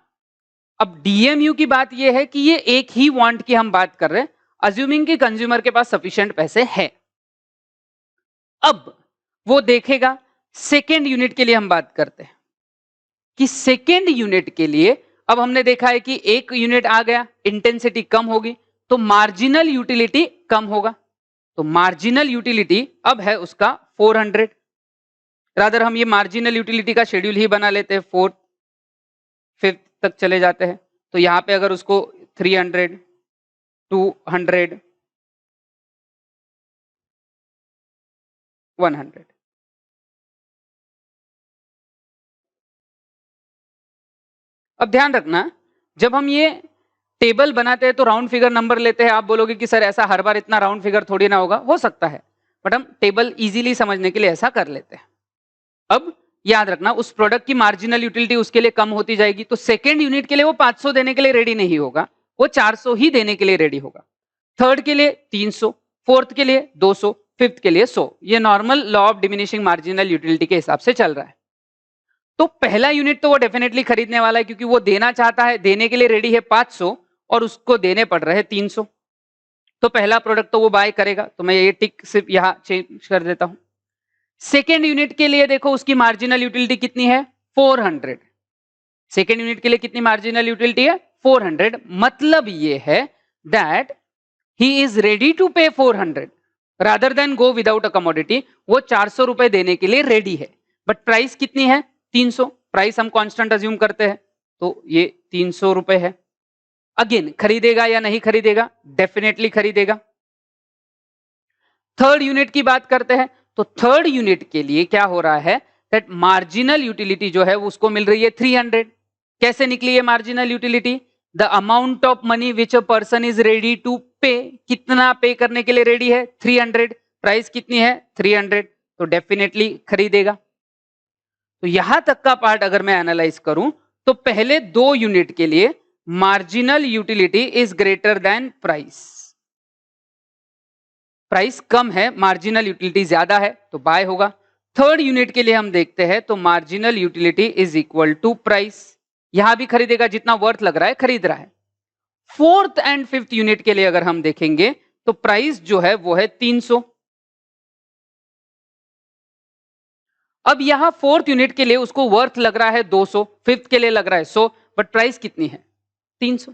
अब डीएमयू की बात यह है कि ये एक ही वांट की हम बात कर रहे हैं, अज्यूमिंग कि कंज्यूमर के पास सफिशिएंट पैसे हैं। अब वो देखेगा, सेकेंड यूनिट के लिए हम बात करते हैं कि सेकेंड यूनिट के लिए अब हमने देखा है कि एक यूनिट आ गया, इंटेंसिटी कम होगी तो मार्जिनल यूटिलिटी कम होगा। तो मार्जिनल यूटिलिटी अब है उसका 400। रादर हम ये मार्जिनल यूटिलिटी का शेड्यूल ही बना लेते हैं, 4th 5th तक चले जाते हैं। तो यहां पे अगर उसको 300, 200, 100, अब ध्यान रखना जब हम ये टेबल बनाते हैं तो राउंड फिगर नंबर लेते हैं। आप बोलोगे कि सर ऐसा हर बार इतना राउंड फिगर थोड़ी ना होगा, हो सकता है, बट हम टेबल इजीली समझने के लिए ऐसा कर लेते हैं। अब याद रखना उस प्रोडक्ट की मार्जिनल यूटिलिटी उसके लिए कम होती जाएगी, तो सेकेंड यूनिट के लिए वो 500 देने के लिए रेडी नहीं होगा, वो 400 ही देने के लिए रेडी होगा। थर्ड के लिए 300, फोर्थ के लिए 200, फिफ्थ के लिए 100। ये normal law of diminishing marginal utility के हिसाब से चल रहा है। तो पहला यूनिट तो वो डेफिनेटली खरीदने वाला है क्योंकि वो देना चाहता है, देने के लिए रेडी है 500 और उसको देने पड़ रहे हैं 300, तो पहला प्रोडक्ट तो वो बाय करेगा। तो मैं ये टिक सिर्फ यहां चेंज कर देता हूं। सेकेंड यूनिट के लिए देखो उसकी मार्जिनल यूटिलिटी कितनी है, 400। सेकेंड यूनिट के लिए कितनी मार्जिनल यूटिलिटी है, 400। मतलब ये है that he is ready to pay 400 rather than go without a commodity. वो 400 रुपए देने के लिए रेडी है, बट प्राइस कितनी है, 300। प्राइस हम कांस्टेंट अज्यूम करते हैं, तो ये 300 रुपए है। अगेन खरीदेगा या नहीं खरीदेगा, डेफिनेटली खरीदेगा। थर्ड यूनिट की बात करते हैं, तो थर्ड यूनिट के लिए क्या हो रहा है दैट मार्जिनल यूटिलिटी जो है उसको मिल रही है 300। कैसे निकली है marginal utility, the amount of money which a person is ready to pay, कितना पे करने के लिए रेडी है, 300। प्राइस कितनी है, 300, तो डेफिनेटली खरीदेगा। तो यहां तक का पार्ट अगर मैं एनालाइज करूं तो पहले दो यूनिट के लिए marginal utility is greater than price. Price कम है, मार्जिनल यूटिलिटी ज्यादा है, तो बाय होगा। थर्ड यूनिट के लिए हम देखते हैं तो marginal utility is equal to price, यहां भी खरीदेगा, जितना वर्थ लग रहा है खरीद रहा है। फोर्थ एंड फिफ्थ यूनिट के लिए अगर हम देखेंगे तो प्राइस जो है वो है 300। अब यहां फोर्थ यूनिट के लिए उसको वर्थ लग रहा है 200, फिफ्थ के लिए लग रहा है 100, बट प्राइस कितनी है, 300।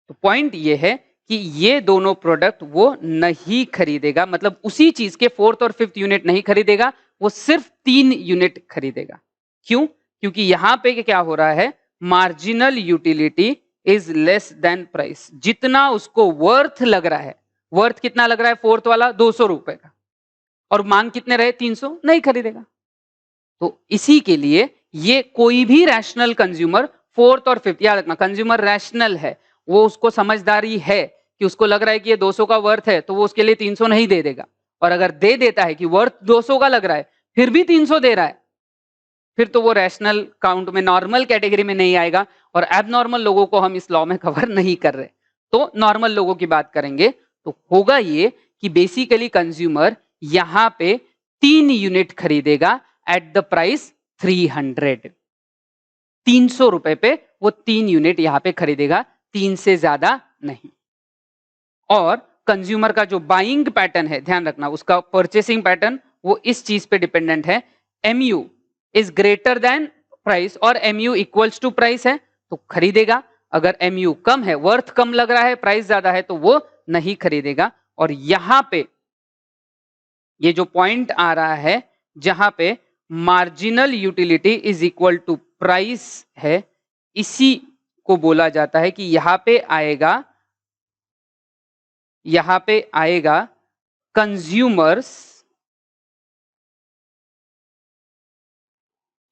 तो पॉइंट ये है कि ये दोनों प्रोडक्ट वो नहीं खरीदेगा, मतलब उसी चीज के 4th और 5th यूनिट नहीं खरीदेगा, वो सिर्फ 3 यूनिट खरीदेगा। क्यों? क्योंकि यहां पे क्या हो रहा है, marginal utility is less than price. जितना उसको वर्थ लग रहा है, वर्थ कितना लग रहा है 4th वाला 200 रुपए का, और मांग कितने रहे 300, नहीं खरीदेगा। तो इसी के लिए ये कोई भी रैशनल कंज्यूमर 4th और 5th, याद रखना कंज्यूमर रैशनल है, वो उसको समझदारी है कि उसको लग रहा है कि ये 200 का वर्थ है, तो वो उसके लिए 300 नहीं दे देगा। और अगर दे देता है कि वर्थ 200 का लग रहा है फिर भी 300 दे रहा है, फिर तो वो रैशनल काउंट में, नॉर्मल कैटेगरी में नहीं आएगा, और एबनॉर्मल लोगों को हम इस लॉ में कवर नहीं कर रहे। तो नॉर्मल लोगों की बात करेंगे तो होगा ये कि बेसिकली कंज्यूमर यहां पे 3 यूनिट खरीदेगा एट द प्राइस 300। 300 रुपए पे वो 3 यूनिट यहां पे खरीदेगा, 3 से ज्यादा नहीं। और कंज्यूमर का जो बाइंग पैटर्न है, ध्यान रखना उसका परचेसिंग पैटर्न वो इस चीज पे डिपेंडेंट है, MU is greater than price और MU इक्वल्स टू प्राइस है तो खरीदेगा। अगर MU कम है, वर्थ कम लग रहा है, प्राइस ज्यादा है, तो वो नहीं खरीदेगा। और यहां पे ये जो पॉइंट आ रहा है जहां पे marginal utility is equal to price है, इसी को बोला जाता है कि यहां पे आएगा कंज्यूमर्स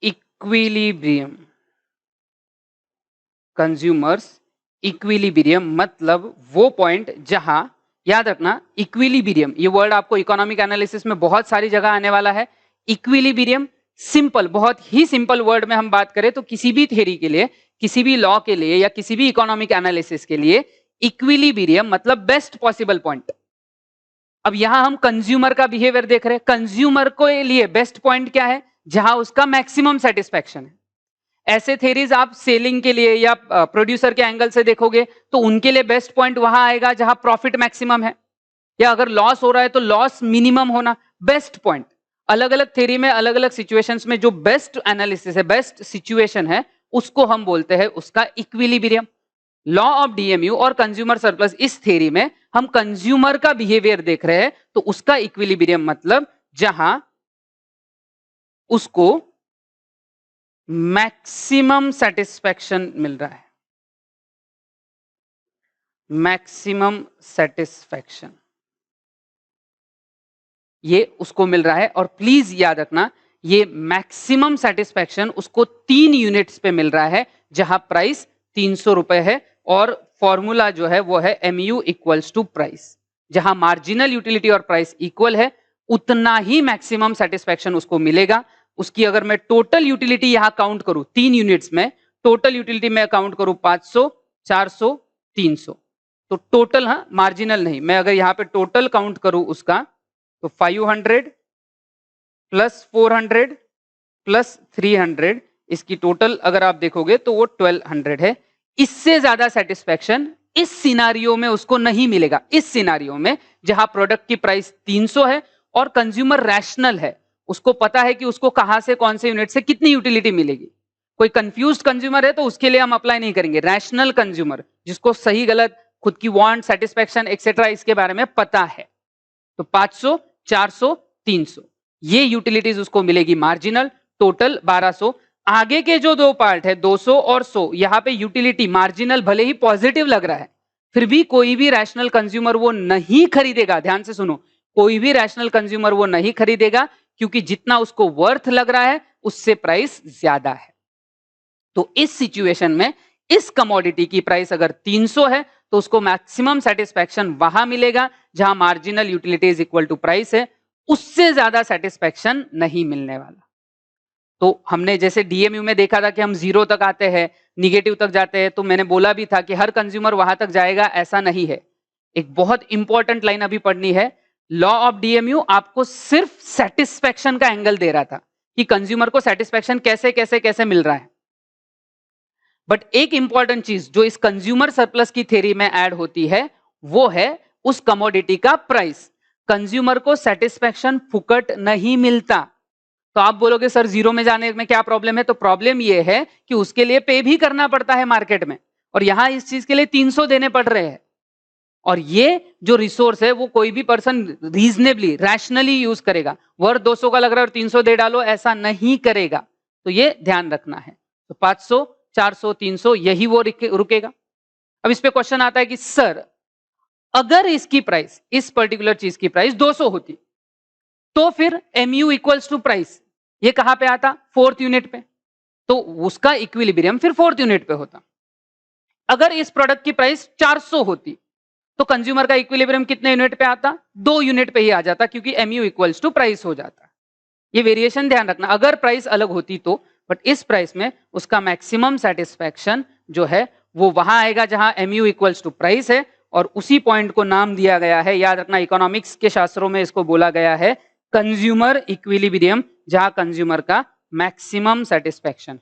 इक्विलिब्रियम। कंज्यूमर्स इक्विलिब्रियम मतलब वो पॉइंट जहां, याद रखना इक्विलिब्रियम, ये वर्ड आपको इकोनॉमिक एनालिसिस में बहुत सारी जगह आने वाला है। इक्विलिब्रियम सिंपल, बहुत ही सिंपल वर्ड में हम बात करें तो किसी भी थ्योरी के लिए, किसी भी लॉ के लिए या किसी भी इकोनॉमिक एनालिसिस के लिए इक्विलिब्रियम मतलब बेस्ट पॉसिबल पॉइंट। अब यहां हम कंज्यूमर का बिहेवियर देख रहे हैं, कंज्यूमर के लिए बेस्ट पॉइंट क्या है, जहां उसका मैक्सिमम सेटिस्फैक्शन है। ऐसे थेरीज आप सेलिंग के लिए या प्रोड्यूसर के एंगल से देखोगे तो उनके लिए बेस्ट पॉइंट वहां आएगा जहां प्रॉफिट मैक्सिमम है, या अगर लॉस हो रहा है तो लॉस मिनिमम होना, बेस्ट पॉइंट। अलग अलग थेरी में अलग अलग सिचुएशंस में जो बेस्ट एनालिसिस है, बेस्ट सिचुएशन है, उसको हम बोलते हैं उसका इक्विलिब्रियम। लॉ ऑफ डीएमयू और कंज्यूमर सरप्लस, इस थ्योरी में हम कंज्यूमर का बिहेवियर देख रहे हैं तो उसका इक्विलिब्रियम मतलब जहां उसको मैक्सिमम सेटिस्फैक्शन मिल रहा है, मैक्सिमम सेटिस्फैक्शन ये उसको मिल रहा है। और प्लीज याद रखना ये मैक्सिमम सेटिस्फैक्शन उसको 3 यूनिट्स पे मिल रहा है जहां प्राइस 300 रुपए है, और फॉर्मूला जो है वो है MU इक्वल्स टू प्राइस। जहां मार्जिनल यूटिलिटी और प्राइस इक्वल है उतना ही मैक्सिमम सेटिस्फैक्शन उसको मिलेगा। उसकी अगर मैं टोटल यूटिलिटी यहां काउंट करूं 3 यूनिट्स में, टोटल यूटिलिटी में काउंट करूं 500, 400, 300, तो टोटल, हाँ मार्जिनल नहीं, मैं अगर यहां पे टोटल काउंट करूं उसका तो 500 प्लस 400 प्लस 300, इसकी टोटल अगर आप देखोगे तो वो 1200 है। इससे ज्यादा सेटिस्फैक्शन इस सिनारियो में उसको नहीं मिलेगा। इस सिनारियो में जहां प्रोडक्ट की प्राइस 300 है और कंज्यूमर रैशनल है, उसको पता है कि उसको कहां से, कौन से यूनिट से कितनी यूटिलिटी मिलेगी। कोई कंफ्यूज्ड कंज्यूमर है तो उसके लिए हम अप्लाई नहीं करेंगे। रैशनल कंज्यूमर जिसको सही गलत, खुद की वांट, सेटिस्फैक्शन एक्सेट्रा इसके बारे में पता है, तो 500, 400, 300 ये यूटिलिटीज उसको मिलेगी मार्जिनल, टोटल 1200। आगे के जो दो पार्ट है 200 और 100, यहां पे यूटिलिटी मार्जिनल भले ही पॉजिटिव लग रहा है, फिर भी कोई भी रैशनल कंज्यूमर वो नहीं खरीदेगा। ध्यान से सुनो, कोई भी रैशनल कंज्यूमर वो नहीं खरीदेगा क्योंकि जितना उसको वर्थ लग रहा है उससे प्राइस ज्यादा है। तो इस सिचुएशन में इस कमोडिटी की प्राइस अगर 300 है तो उसको मैक्सिमम सेटिस्फैक्शन वहां मिलेगा जहां marginal utility is equal to price है, उससे ज्यादा सेटिस्फैक्शन नहीं मिलने वाला। तो हमने जैसे डीएमयू में देखा था कि हम 0 तक आते हैं, निगेटिव तक जाते हैं, तो मैंने बोला भी था कि हर कंज्यूमर वहां तक जाएगा, ऐसा नहीं है। एक बहुत इंपॉर्टेंट लाइन अभी पढ़नी है, लॉ ऑफ डीएमयू आपको सिर्फ सेटिस्फैक्शन का एंगल दे रहा था कि कंज्यूमर को सेटिस्फैक्शन कैसे कैसे कैसे मिल रहा है। बट एक इंपॉर्टेंट चीज जो इस कंज्यूमर सरप्लस की थ्योरी में ऐड होती है वो है उस कमोडिटी का प्राइस। कंज्यूमर को सेटिस्फैक्शन फुकट नहीं मिलता। तो आप बोलोगे सर 0 में जाने में क्या प्रॉब्लम है, तो प्रॉब्लम ये है कि उसके लिए पे भी करना पड़ता है मार्केट में, और यहां इस चीज के लिए 300 देने पड़ रहे हैं। और ये जो रिसोर्स है वो कोई भी पर्सन रीजनेबली रैशनली यूज करेगा। वर्थ 200 का लग रहा है और 300 दे डालो, ऐसा नहीं करेगा। तो ये ध्यान रखना है। तो 500, 400, 300 यही वो रुकेगा। अब इस पे क्वेश्चन आता है कि सर अगर इसकी प्राइस, इस पर्टिकुलर चीज की प्राइस 200 होती तो फिर mu इक्वल्स टू प्राइस ये कहां पे आता? 4th यूनिट पे। तो उसका इक्विलिब्रियम फिर 4th यूनिट पे होता। अगर इस प्रोडक्ट की प्राइस 400 होती तो कंज्यूमर का इक्विलिब्रियम कितने यूनिट पे आता? 2 यूनिट पे ही आ जाता, क्योंकि mu इक्वल्स टू प्राइस हो जाता। ये वेरिएशन ध्यान रखना, अगर प्राइस अलग होती तो, बट इस प्राइस में उसका मैक्सिमम सेटिस्फैक्शन जो है वो वहां आएगा जहां mu इक्वल्स टू प्राइस है, और उसी पॉइंट को नाम दिया गया है, याद रखना इकोनॉमिक्स के शास्त्रों में इसको बोला गया है कंज्यूमर इक्विलिब्रियम, जहां कंज्यूमर का मैक्सिमम सेटिस्फैक्शन।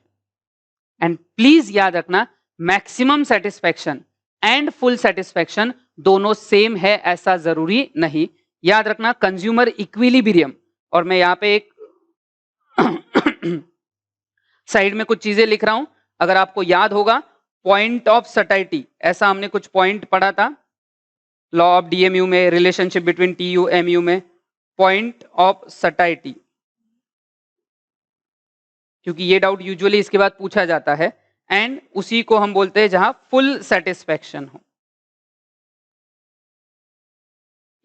एंड प्लीज याद रखना maximum satisfaction and full satisfaction दोनों सेम है ऐसा जरूरी नहीं। याद रखना कंज्यूमर इक्विलिब्रियम, और मैं यहां पे एक साइड में कुछ चीजें लिख रहा हूं, अगर आपको याद होगा पॉइंट ऑफ सटाइटी, ऐसा हमने कुछ पॉइंट पढ़ा था लॉ ऑफ डीएमयू में, रिलेशनशिप बिटवीन टीयू एमयू में, पॉइंट ऑफ सटाइटी, क्योंकि ये डाउट यूजुअली इसके बाद पूछा जाता है। एंड उसी को हम बोलते हैं जहां फुल सेटिस्फैक्शन हो।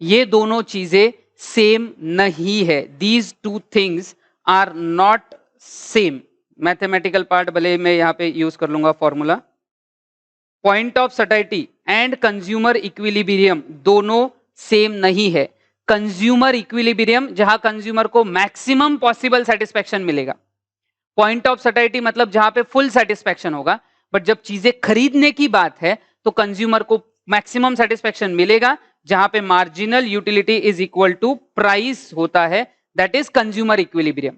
ये दोनों चीजें सेम नहीं है, these two things are not same. Mathematical part भले मैं यहां पे यूज कर लूंगा formula. Point of satiety and consumer equilibrium दोनों सेम नहीं है। कंज्यूमर इक्विलिब्रियम जहां कंज्यूमर को मैक्सिमम पॉसिबल सेटिस्फैक्शन मिलेगा, पॉइंट ऑफ सटाइटी मतलब जहां पे फुल सेटिस्फैक्शन होगा। बट जब चीजें खरीदने की बात है तो कंज्यूमर को मैक्सिमम सेटिस्फैक्शन मिलेगा जहां पे marginal utility is equal to price होता है, that is consumer equilibrium.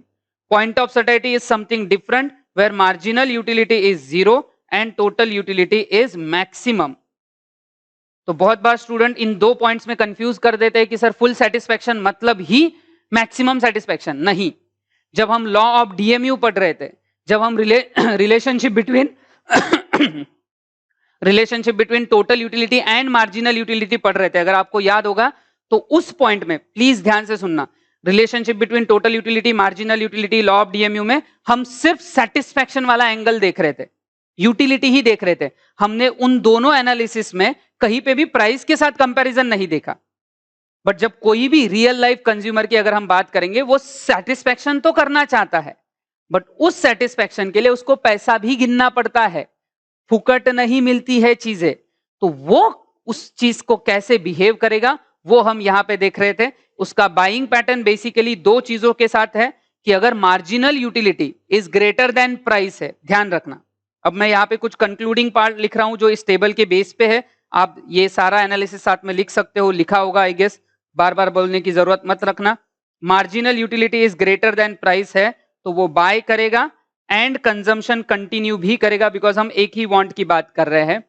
Point of satiety is something different where marginal utility is 0 and total utility is maximum. तो बहुत बार स्टूडेंट इन दो पॉइंट्स में कंफ्यूज कर देते हैं कि सर फुल सेटिस्फैक्शन मतलब ही मैक्सिमम सेटिस्फैक्शन। नहीं, जब हम लॉ ऑफ डीएमयू पढ़ रहे थे, जब हम relationship between total utility and marginal utility पढ़ रहे थे, अगर आपको याद होगा तो उस पॉइंट में प्लीज ध्यान से सुनना, relationship between total utility marginal utility law of DMU में हम सिर्फ सेटिस्फैक्शन वाला एंगल देख रहे थे, यूटिलिटी ही देख रहे थे। हमने उन दोनों एनालिसिस में कहीं पे भी प्राइस के साथ कंपैरिजन नहीं देखा। बट जब कोई भी रियल लाइफ कंज्यूमर की अगर हम बात करेंगे, वो सेटिस्फैक्शन तो करना चाहता है, बट उस सेटिस्फैक्शन के लिए उसको पैसा भी गिनना पड़ता है, फुकट नहीं मिलती है चीजें। तो वो उस चीज को कैसे बिहेव करेगा वो हम यहां पे देख रहे थे। उसका बाइंग पैटर्न बेसिकली दो चीजों के साथ है कि अगर marginal utility is greater than price है, ध्यान रखना। अब मैं यहाँ पे कुछ कंक्लूडिंग पार्ट लिख रहा हूं जो इस टेबल के बेस पे है, आप ये सारा एनालिसिस साथ में लिख सकते हो, लिखा होगा आई गेस, बार बार बोलने की जरूरत मत रखना। Marginal utility is greater than price है तो वो बाय करेगा एंड कंजम्पशन कंटिन्यू भी करेगा, बिकॉज हम एक ही वांट की बात कर रहे हैं।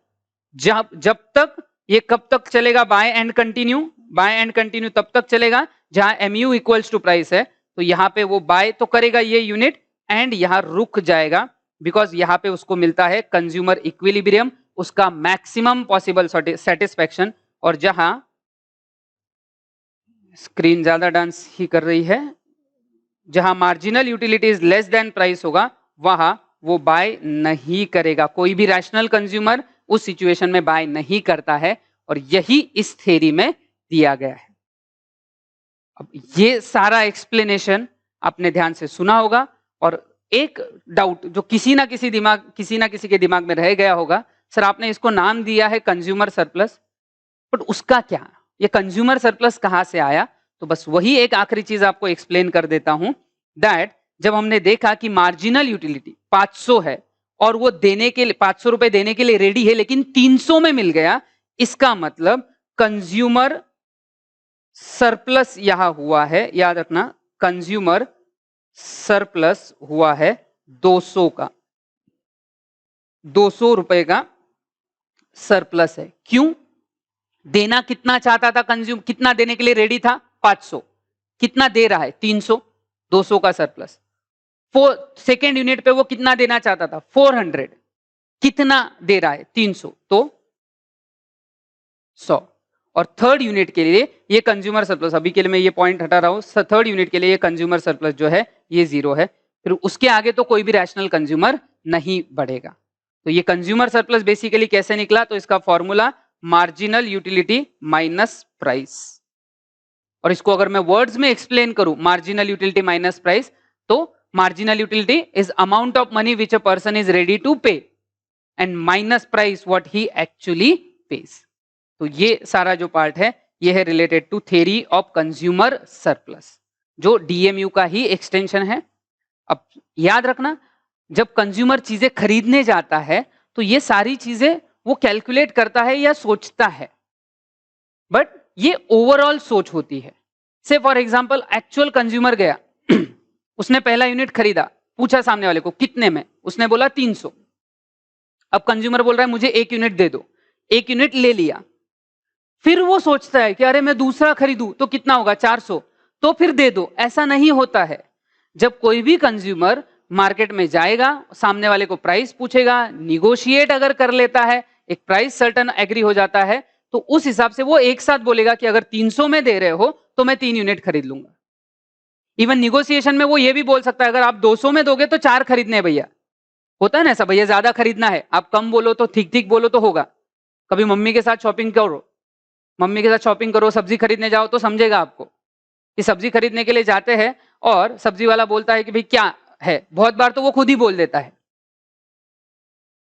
जब तक ये कब तक चलेगा, बाय एंड कंटिन्यू तब तक चलेगा जहां mu इक्वल्स टू प्राइस है। तो यहाँ पे वो बाय तो करेगा ये यूनिट एंड यहाँ रुक जाएगा, बिकॉज यहाँ पे उसको मिलता है कंज्यूमर इक्विलिब्रियम, उसका मैक्सिमम पॉसिबल सेटिस्फैक्शन। और जहां स्क्रीन ज्यादा डांस ही कर रही है, जहां marginal utility is less than price होगा वहां वो बाय नहीं करेगा। कोई भी रैशनल कंज्यूमर उस सिचुएशन में बाय नहीं करता है, और यही इस थ्योरी में दिया गया है। अब ये सारा एक्सप्लेनेशन आपने ध्यान से सुना होगा, और एक डाउट जो किसी ना किसी के दिमाग में रह गया होगा, सर आपने इसको नाम दिया है कंज्यूमर सरप्लस, बट उसका क्या, ये कंज्यूमर सरप्लस कहां से आया? तो बस वही एक आखिरी चीज आपको एक्सप्लेन कर देता हूं, दैट जब हमने देखा कि मार्जिनल यूटिलिटी 500 है और वो देने के लिए 500 रुपए देने के लिए रेडी है, लेकिन 300 में मिल गया, इसका मतलब कंज्यूमर सरप्लस यहां हुआ है। याद रखना कंज्यूमर सरप्लस हुआ है 200 का, 200 रुपए का सरप्लस है। क्यों? देना कितना चाहता था कंज्यूम, कितना देने के लिए रेडी था? 500। कितना दे रहा है? 300, 200 का सरप्लस। सेकेंड यूनिट पे वो कितना देना चाहता था? 400। कितना दे रहा है? 300, तो 100। और थर्ड यूनिट के लिए ये कंज्यूमर सरप्लस, अभी के लिए मैं ये पॉइंट हटा रहा हूं, थर्ड यूनिट के लिए ये कंज्यूमर सरप्लस जो है ये 0 है। फिर उसके आगे तो कोई भी रैशनल कंज्यूमर नहीं बढ़ेगा। तो ये कंज्यूमर सरप्लस बेसिकली कैसे निकला, तो इसका formula marginal utility minus price. और इसको अगर मैं वर्ड्स में एक्सप्लेन करूं, मार्जिनल यूटिलिटी माइनस प्राइस, तो marginal utility is amount of money which a person is ready to pay and minus price what he actually pays. तो ये सारा जो पार्ट है ये है related to theory of consumer surplus, जो डीएमयू का ही एक्सटेंशन है। अब याद रखना, जब कंज्यूमर चीजें खरीदने जाता है तो ये सारी चीजें वो कैलकुलेट करता है या सोचता है, बट ये ओवरऑल सोच होती है। से फॉर एग्जांपल एक्चुअल कंज्यूमर गया उसने पहला यूनिट खरीदा, पूछा सामने वाले को कितने में, उसने बोला 300। अब कंज्यूमर बोल रहा है मुझे 1 यूनिट दे दो, 1 यूनिट ले लिया। फिर वो सोचता है कि अरे मैं दूसरा खरीदूं तो कितना होगा 400, तो फिर दे दो। ऐसा नहीं होता है। जब कोई भी कंज्यूमर मार्केट में जाएगा, सामने वाले को प्राइस पूछेगा, निगोशिएट अगर कर लेता है, एक प्राइस सर्टन एग्री हो जाता है, तो उस हिसाब से वो एक साथ बोलेगा कि अगर 300 में दे रहे हो तो मैं 3 यूनिट खरीद लूंगा। इवन निगोशिएशन में वो ये भी बोल सकता है अगर आप 200 में दोगे तो 4 खरीदने हैं भैया। होता है ना ऐसा, भैया ज्यादा खरीदना है, आप कम बोलो तो ठीक ठीक बोलो तो होगा। कभी मम्मी के साथ शॉपिंग करो, मम्मी के साथ शॉपिंग करो, सब्जी खरीदने जाओ तो समझेगा आपको कि सब्जी खरीदने के लिए जाते हैं और सब्जी वाला बोलता है कि भाई क्या है, बहुत बार तो वो खुद ही बोल देता है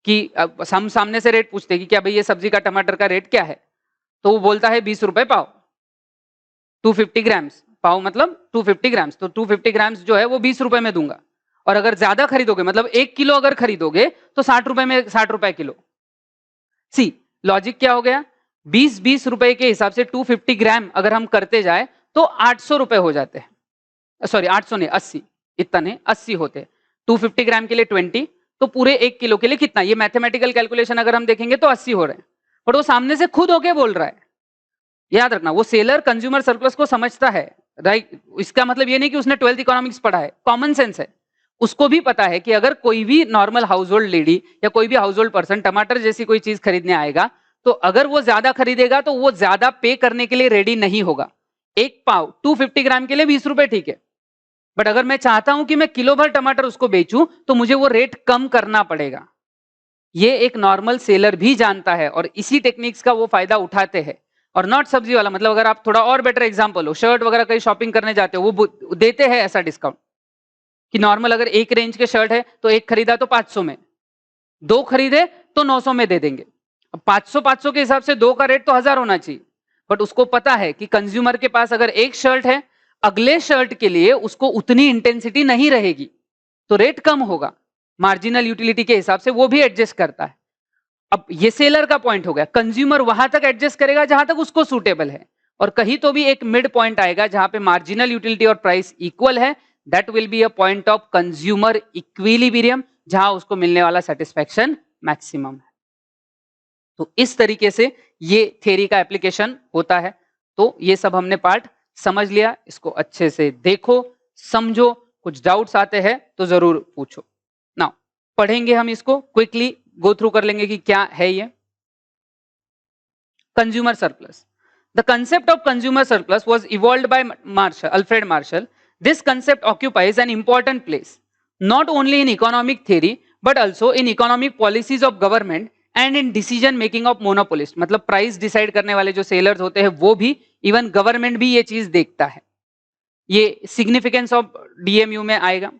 कि हम सामने से रेट पूछते हैं कि क्या भाई ये सब्जी का टमाटर का रेट क्या है, तो वो बोलता है 20 रुपए पाव, 250 ग्राम्स, पाव मतलब 250 ग्राम्स, तो 250 ग्राम्स जो है वो 20 रुपए में दूंगा। और अगर ज्यादा खरीदोगे, मतलब 1 किलो अगर खरीदोगे तो 60 रुपए में, 60 रुपए किलो। सी लॉजिक क्या हो गया, 20-20 रुपए के हिसाब से 250 ग्राम अगर हम करते जाए तो 800 रुपए हो जाते हैं, सॉरी 800 नहीं 80, इतना नहीं 80 होते। 250 ग्राम के लिए 20, तो पूरे 1 किलो के लिए कितना, ये मैथमेटिकल कैलकुलेशन अगर हम देखेंगे तो 80 हो रहे हैं, बट वो सामने से खुद होके बोल रहा है। याद रखना, वो सेलर कंज्यूमर सरप्लस को समझता है, राइट। इसका मतलब ये नहीं कि उसने 12th इकोनॉमिक्स पढ़ा है, कॉमन सेंस है। उसको भी पता है कि अगर कोई भी नॉर्मल हाउस होल्ड लेडी या कोई भी हाउस होल्ड पर्सन टमाटर जैसी कोई चीज खरीदने आएगा, तो अगर वो ज्यादा खरीदेगा तो वो ज्यादा पे करने के लिए रेडी नहीं होगा। एक पाव 250 ग्राम के लिए 20 रुपए ठीक है, बट अगर मैं चाहता हूं कि मैं किलो भर टमाटर उसको बेचूं तो मुझे वो रेट कम करना पड़ेगा। ये एक नॉर्मल सेलर भी जानता है और इसी टेक्निक्स का वो फायदा उठाते हैं। और नॉट सब्जी वाला, मतलब अगर आप थोड़ा और बेटर एग्जांपल हो, शर्ट वगैरह कहीं शॉपिंग करने जाते हो, वो देते हैं ऐसा डिस्काउंट कि नॉर्मल अगर एक रेंज के शर्ट है तो एक खरीदा तो 500 में, 2 खरीदे तो 900 में दे देंगे। अब 500 के हिसाब से 2 का रेट तो 1000 होना चाहिए, बट उसको पता है कि कंज्यूमर के पास अगर एक शर्ट है, अगले शर्ट के लिए उसको उतनी इंटेंसिटी नहीं रहेगी, तो रेट कम होगा। मार्जिनल यूटिलिटी के हिसाब से वो भी एडजस्ट करता है। अब ये सेलर का पॉइंट हो गया, कंज्यूमर वहां तक एडजस्ट करेगा जहां तक उसको सूटेबल है, और कहीं तो भी एक मिड पॉइंट आएगा जहां पे मार्जिनल यूटिलिटी और प्राइस इक्वल है, that will be a point of consumer equilibrium, जहां उसको मिलने वाला सेटिस्फैक्शन मैक्सिमम है। तो इस तरीके से ये थ्योरी का एप्लीकेशन होता है। तो ये सब हमने पार्ट समझ लिया, इसको अच्छे से देखो, समझो, कुछ डाउट्स आते हैं तो जरूर पूछो। नाउ पढ़ेंगे हम इसको, क्विकली गो थ्रू कर लेंगे कि क्या है ये consumer surplus. The concept of consumer surplus was evolved by Alfred Marshall. This concept occupies an important place, not only in economic theory, but also in economic policies of government and in decision making of monopolists. मतलब प्राइस डिसाइड करने वाले जो सेलर्स होते हैं वो भी, इवन गवर्नमेंट भी ये चीज देखता है। ये सिग्निफिकेंस ऑफ डीएमयू में आएगा।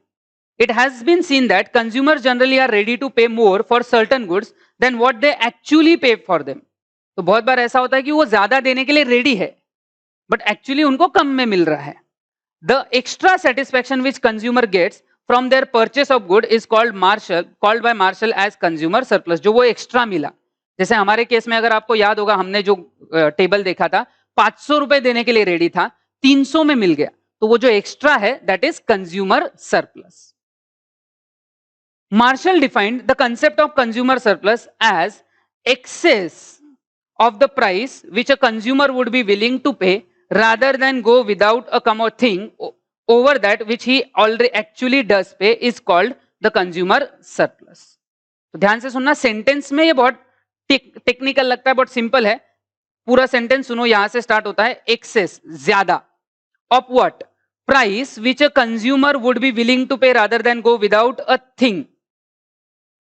It has been seen that consumers generally are ready to pay more for certain goods than what they actually pay for them. तो बहुत बार ऐसा होता है कि वो ज्यादा देने के लिए रेडी है, बट एक्चुअली उनको कम में मिल रहा है। The extra satisfaction which consumer gets from their purchase of good is called by Marshall as consumer surplus. जो वो एक्स्ट्रा मिला, जैसे हमारे केस में अगर आपको याद होगा, हमने जो टेबल देखा था, 500 रुपए देने के लिए रेडी था, 300 में मिल गया, तो वो जो एक्स्ट्रा है that is consumer surplus. Marshall defined the concept of consumer surplus as excess of the price which a consumer would be willing to pay rather than go without a thing over that which he already actually does pay is called the consumer surplus. तो ध्यान से सुनना, सेंटेंस में ये बहुत टेक्निकल लगता है, बहुत सिंपल है। पूरा सेंटेंस सुनो, यहां से स्टार्ट होता है, एक्सेस ज्यादा of what, price which a consumer would be willing to pay rather than go without a thing.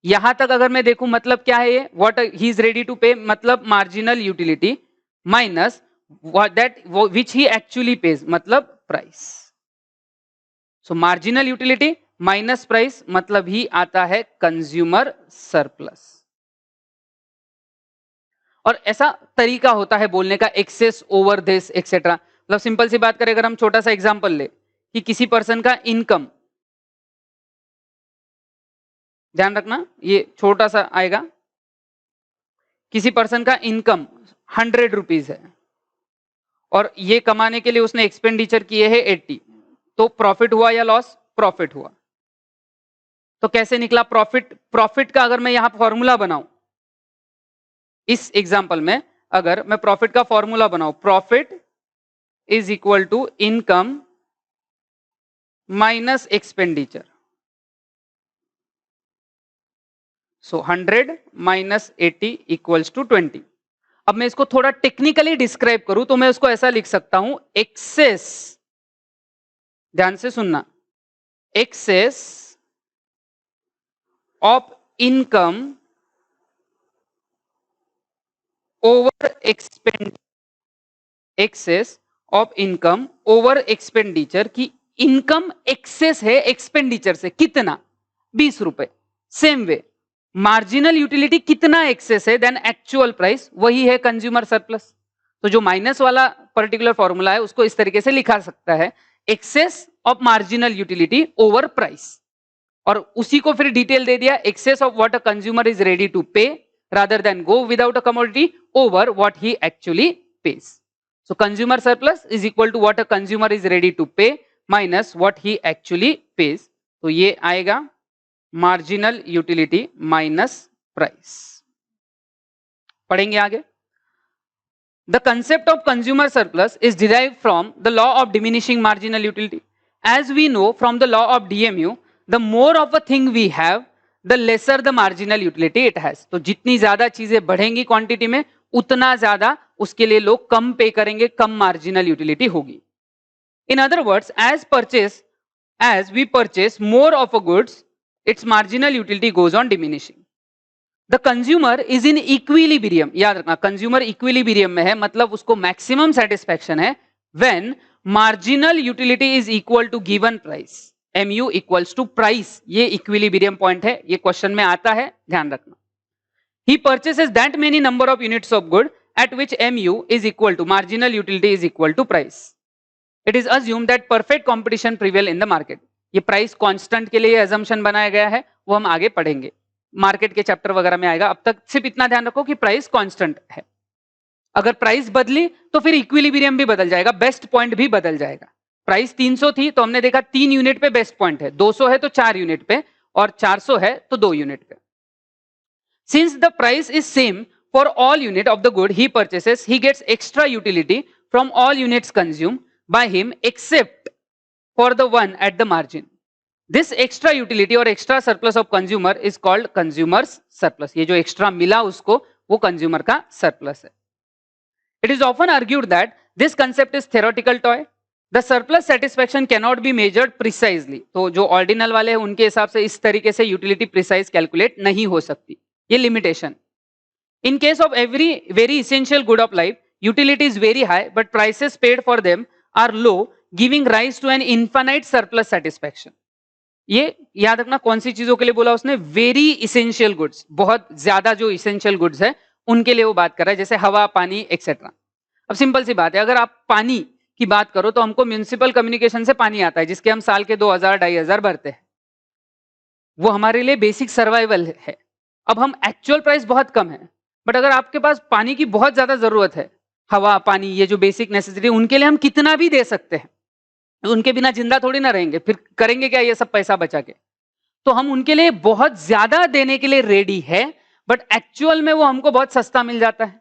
यहां तक अगर मैं देखूं मतलब क्या है ये, what he is ready to pay मतलब marginal utility minus that which he actually pays मतलब price. So marginal utility minus price मतलब ही आता है कंज्यूमर सरप्लस। और ऐसा तरीका होता है बोलने का, एक्सेस ओवर दिस एक्सेट्रा। मतलब सिंपल सी बात करें, अगर हम छोटा सा एग्जांपल ले कि किसी पर्सन का इनकम, ध्यान रखना ये छोटा सा आएगा, किसी पर्सन का इनकम 100 रुपीज है और ये कमाने के लिए उसने एक्सपेंडिचर किए हैं 80, तो प्रॉफिट हुआ या लॉस? प्रॉफिट हुआ। तो कैसे निकला प्रॉफिट? प्रॉफिट का अगर मैं यहां फॉर्मूला बनाऊं, इस एग्जांपल में अगर मैं प्रॉफिट का फॉर्मूला बनाऊं, profit is equal to income minus expenditure, so 100 minus 80 equals to 20। अब मैं इसको थोड़ा टेक्निकली डिस्क्राइब करूं तो मैं उसको ऐसा लिख सकता हूं, एक्सेस, ध्यान से सुनना, excess of income over expend, excess of income over expenditure की इनकम एक्सेस है एक्सपेंडिचर से, कितना? 20 रुपए। सेम वे मार्जिनल यूटिलिटी कितना एक्सेस है देन एक्चुअल प्राइस, वही है कंज्यूमर सरप्लस। तो जो माइनस वाला पर्टिकुलर फॉर्मूला है उसको इस तरीके से लिखा सकता है, excess of marginal utility over price, और उसी को फिर डिटेल दे दिया, excess of what a consumer is ready to pay rather than go without a commodity over what he actually pays. So consumer surplus is equal to what a consumer is ready to pay minus what he actually pays. तो ये आएगा मार्जिनल यूटिलिटी माइनस प्राइस। पढ़ेंगे आगे। The concept of consumer surplus is derived from the law of diminishing marginal utility. As we know from the law of DMU, the more of a thing we have, the lesser the marginal utility it has. तो जितनी ज्यादा चीजें बढ़ेंगी क्वांटिटी में, उतना ज्यादा उसके लिए लोग कम पे करेंगे, कम मार्जिनल यूटिलिटी होगी। In other words, as we purchase more of a goods, its marginal utility goes on diminishing. The consumer is in equilibrium, याद रखना कंज्यूमर इक्विलिब्रियम में है, मतलब उसको मैक्सिमम सेटिस्फैक्शन है when marginal utility is equal to given price, MU equals to price. ये इक्विलिब्रियम पॉइंट है, ये क्वेश्चन में आता है, ध्यान रखना। He purchases that many number of units of good at which MU is equal to marginal utility is equal to price. It is assume that perfect competition prevail in the market. ये प्राइस कांस्टेंट के लिए अजम्पशन बनाया गया है, वो हम आगे पढ़ेंगे, मार्केट के चैप्टर वगैरह में आएगा। अब तक सिर्फ इतना ध्यान रखो कि प्राइस कांस्टेंट है। अगर प्राइस बदली तो फिर इक्विलिब्रियम भी बदल जाएगा, बेस्ट पॉइंट भी बदल जाएगा। प्राइस 300 थी तो हमने देखा 3 यूनिट पे बेस्ट पॉइंट है, 200 है तो 4 यूनिट पे, और 400 है तो 2 यूनिट पे। Since the price is same for all unit of the good he purchases, he gets extra utility from all units consume by him except for the one at the margin. This extra utility or extra surplus of consumer is called consumer's surplus. ये जो extra मिला उसको, वो consumer का surplus है। It is often argued that this concept is theoretical toy. The surplus satisfaction cannot be measured precisely. तो जो ordinal वाले हैं उनके हिसाब से इस तरीके से utility precise calculate नहीं हो सकती, ये limitation. In case of every very essential good of life, utility is very high, but prices paid for them are low, giving rise to an infinite surplus satisfaction. ये याद रखना कौन सी चीजों के लिए बोला उसने, वेरी इसेंशियल गुड्स, बहुत ज्यादा जो इसेंशियल गुड्स है उनके लिए वो बात कर रहा है, जैसे हवा, पानी एक्सेट्रा। अब सिंपल सी बात है, अगर आप पानी की बात करो तो हमको म्युनिसिपल कम्युनिकेशन से पानी आता है, जिसके हम साल के 2000-2500 भरते हैं, वो हमारे लिए बेसिक सर्वाइवल है। अब हम एक्चुअल प्राइस बहुत कम है, बट अगर आपके पास पानी की बहुत ज्यादा जरूरत है, हवा, पानी, ये जो बेसिक नेसेसिटी, उनके लिए हम कितना भी दे सकते हैं, उनके बिना जिंदा थोड़ी ना रहेंगे, फिर करेंगे क्या ये सब पैसा बचा के? तो हम उनके लिए बहुत ज्यादा देने के लिए रेडी है, बट एक्चुअल में वो हमको बहुत सस्ता मिल जाता है।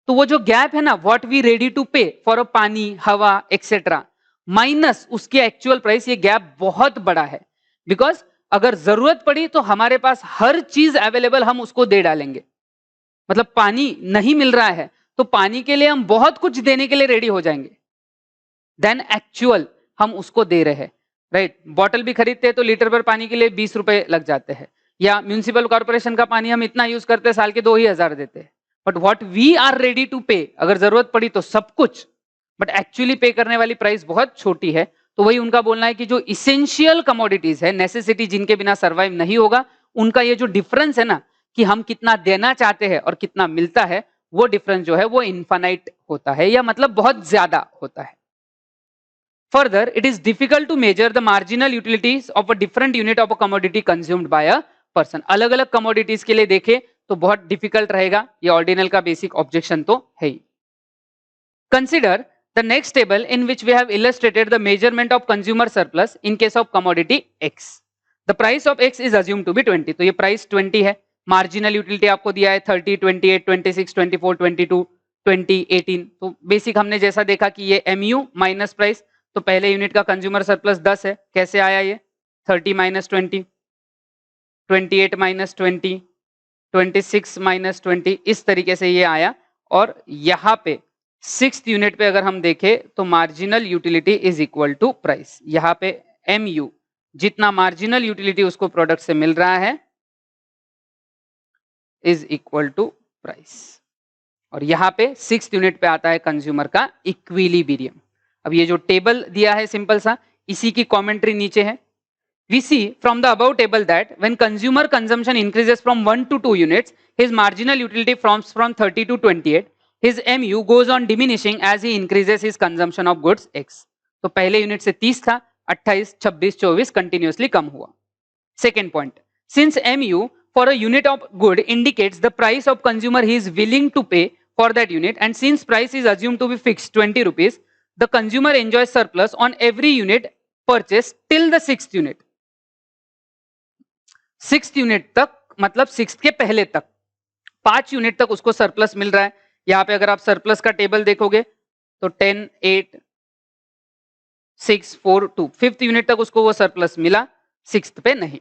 तो वो जो गैप है ना, व्हाट वी रेडी टू पे फॉर अ पानी, हवा एक्सेट्रा, माइनस उसके एक्चुअल प्राइस, ये गैप बहुत बड़ा है। बिकॉज अगर जरूरत पड़ी तो हमारे पास हर चीज अवेलेबल, हम उसको दे डालेंगे। मतलब पानी नहीं मिल रहा है तो पानी के लिए हम बहुत कुछ देने के लिए रेडी हो जाएंगे, देन एक्चुअल हम उसको दे रहे हैं, राइट। बॉटल भी खरीदते हैं तो लीटर पर पानी के लिए 20 रुपए लग जाते हैं, या म्यूनिसिपल कॉर्पोरेशन का पानी हम इतना यूज करते हैं साल के 2,000 देते हैं, but what we are ready to pay, अगर जरूरत पड़ी तो सब कुछ, बट एक्चुअली पे करने वाली प्राइस बहुत छोटी है। तो वही उनका बोलना है कि जो इसेंशियल कमोडिटीज है, नेसेसिटी, जिनके बिना सर्वाइव नहीं होगा, उनका ये जो डिफरेंस है ना, कि हम कितना देना चाहते हैं और कितना मिलता है, वो डिफरेंस जो है वो इनफाइनाइट होता है, या मतलब बहुत ज्यादा होता है। Further, it is difficult to measure the marginal utilities of a different unit of a commodity consumed by a person. अलग अलग commodities के लिए देखें तो बहुत difficult रहेगा, ये ऑर्डिनल का बेसिक ऑब्जेक्शन तो है ही। Consider the next table in which we have illustrated the measurement of consumer surplus in case of commodity X. The price of X is assumed to be 20. तो ये प्राइस 20 है, मार्जिनल यूटिलिटी आपको दिया है 30, 28, 26, 24, 22, 20, 18। तो बेसिक हमने जैसा देखा कि ये MU माइनस प्राइस, तो पहले यूनिट का कंज्यूमर सरप्लस 10 है, कैसे आया ये 30 माइनस 20, 28 माइनस 20, 26 माइनस 20, इस तरीके से ये आया। और यहाँ पे 6th यूनिट पे अगर हम देखें तो marginal utility is equal to price, यहाँ पे MU जितना मार्जिनल यूटिलिटी उसको प्रोडक्ट से मिल रहा है इज इक्वल टू प्राइस, और यहाँ पे 6th यूनिट पे आता है कंज्यूमर का इक्विलिब्रियम। अब ये जो टेबल दिया है सिंपल सा, इसी की कमेंट्री नीचे है। We see from the above table that when consumer consumption increases from 1 to 2 units, his marginal utility from 30 to 28, his MU goes on diminishing as he increases his consumption of goods X. तो पहले यूनिट से 30 था, 28, 26, 24 कंटिन्यूअसली कम हुआ। Second point, since MU for a unit of good indicates the price of consumer he is willing to pay for that unit, and since price is assumed to be fixed 20 rupees, the consumer enjoys surplus on every unit purchased till the 6th unit. 6th unit तक, मतलब 6th के पहले तक 5 यूनिट तक उसको सरप्लस मिल रहा है। यहां पे अगर आप सरप्लस का टेबल देखोगे तो 10, 8, 6, 4, 2, 5th यूनिट तक उसको वो सरप्लस मिला, 6th पे नहीं।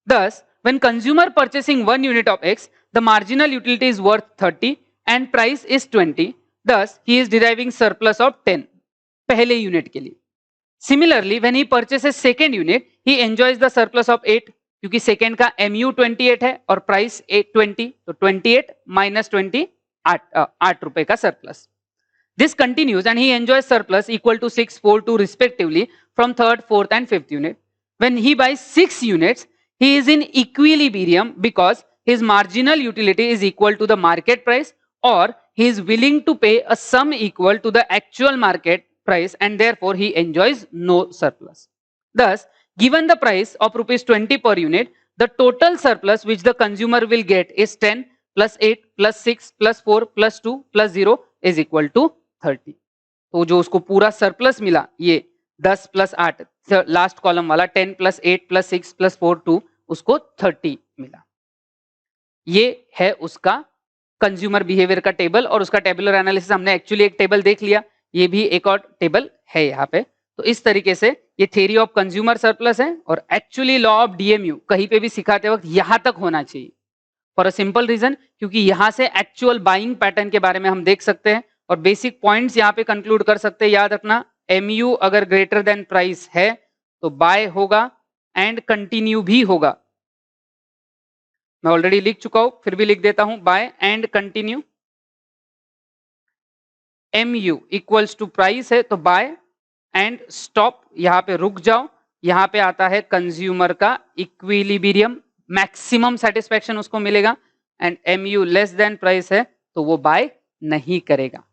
Thus, when consumer purchasing 1 unit of X, the marginal utility is worth 30 and price is 20. Thus, he is deriving surplus of 10 पहले यूनिट के लिए। Similarly, when he purchases second unit, he enjoys the surplus of 8, क्योंकि सेकेंड का MU 28 है और प्राइस 20, तो 28 माइनस 20, 8 रुपए का surplus. This continues and he enjoys surplus equal to 6, 4, 2 respectively from 3rd, 4th and 5th unit. When he buys 6 units, he is in equilibrium because his marginal utility is equal to the market price, और he is willing to pay a sum equal to the actual market price, and therefore he enjoys no surplus. Thus, given the price of rupees 20 per unit, the total surplus which the consumer will get is 10 plus 8 plus 6 plus 4 plus 2 plus 0 is equal to 30. तो जो उसको पूरा सरप्लस मिला, ये 10 plus 8, लास्ट कॉलम वाला 10 plus 8 plus 6 plus 4, 2, उसको 30 मिला। ये है उसका कंज्यूमर बिहेवियर का टेबल, और उसका टेबुलर एनालिसिस हमने एक्चुअली एक टेबल देख लिया, ये भी एक और टेबल है यहाँ पे। तो इस तरीके से ये थ्योरी ऑफ कंज्यूमर सरप्लस है, और एक्चुअली लॉ ऑफ DMU कहीं पे भी सिखाते वक्त यहाँ तक होना चाहिए, फॉर अ सिंपल रीजन, क्योंकि यहाँ से एक्चुअल बाइंग पैटर्न के बारे में हम देख सकते हैं और बेसिक पॉइंट्स यहाँ पे कंक्लूड कर सकते हैं। याद रखना, MU अगर ग्रेटर देन प्राइस है तो बाय होगा एंड कंटिन्यू भी होगा। मैं ऑलरेडी लिख चुका हूं, फिर भी लिख देता हूं, buy and continue. MU equals to price है तो बाय एंड स्टॉप, यहाँ पे रुक जाओ। यहाँ पे आता है कंज्यूमर का इक्विलिब्रियम, मैक्सिमम सेटिस्फैक्शन उसको मिलेगा, and MU less than price है तो वो बाय नहीं करेगा।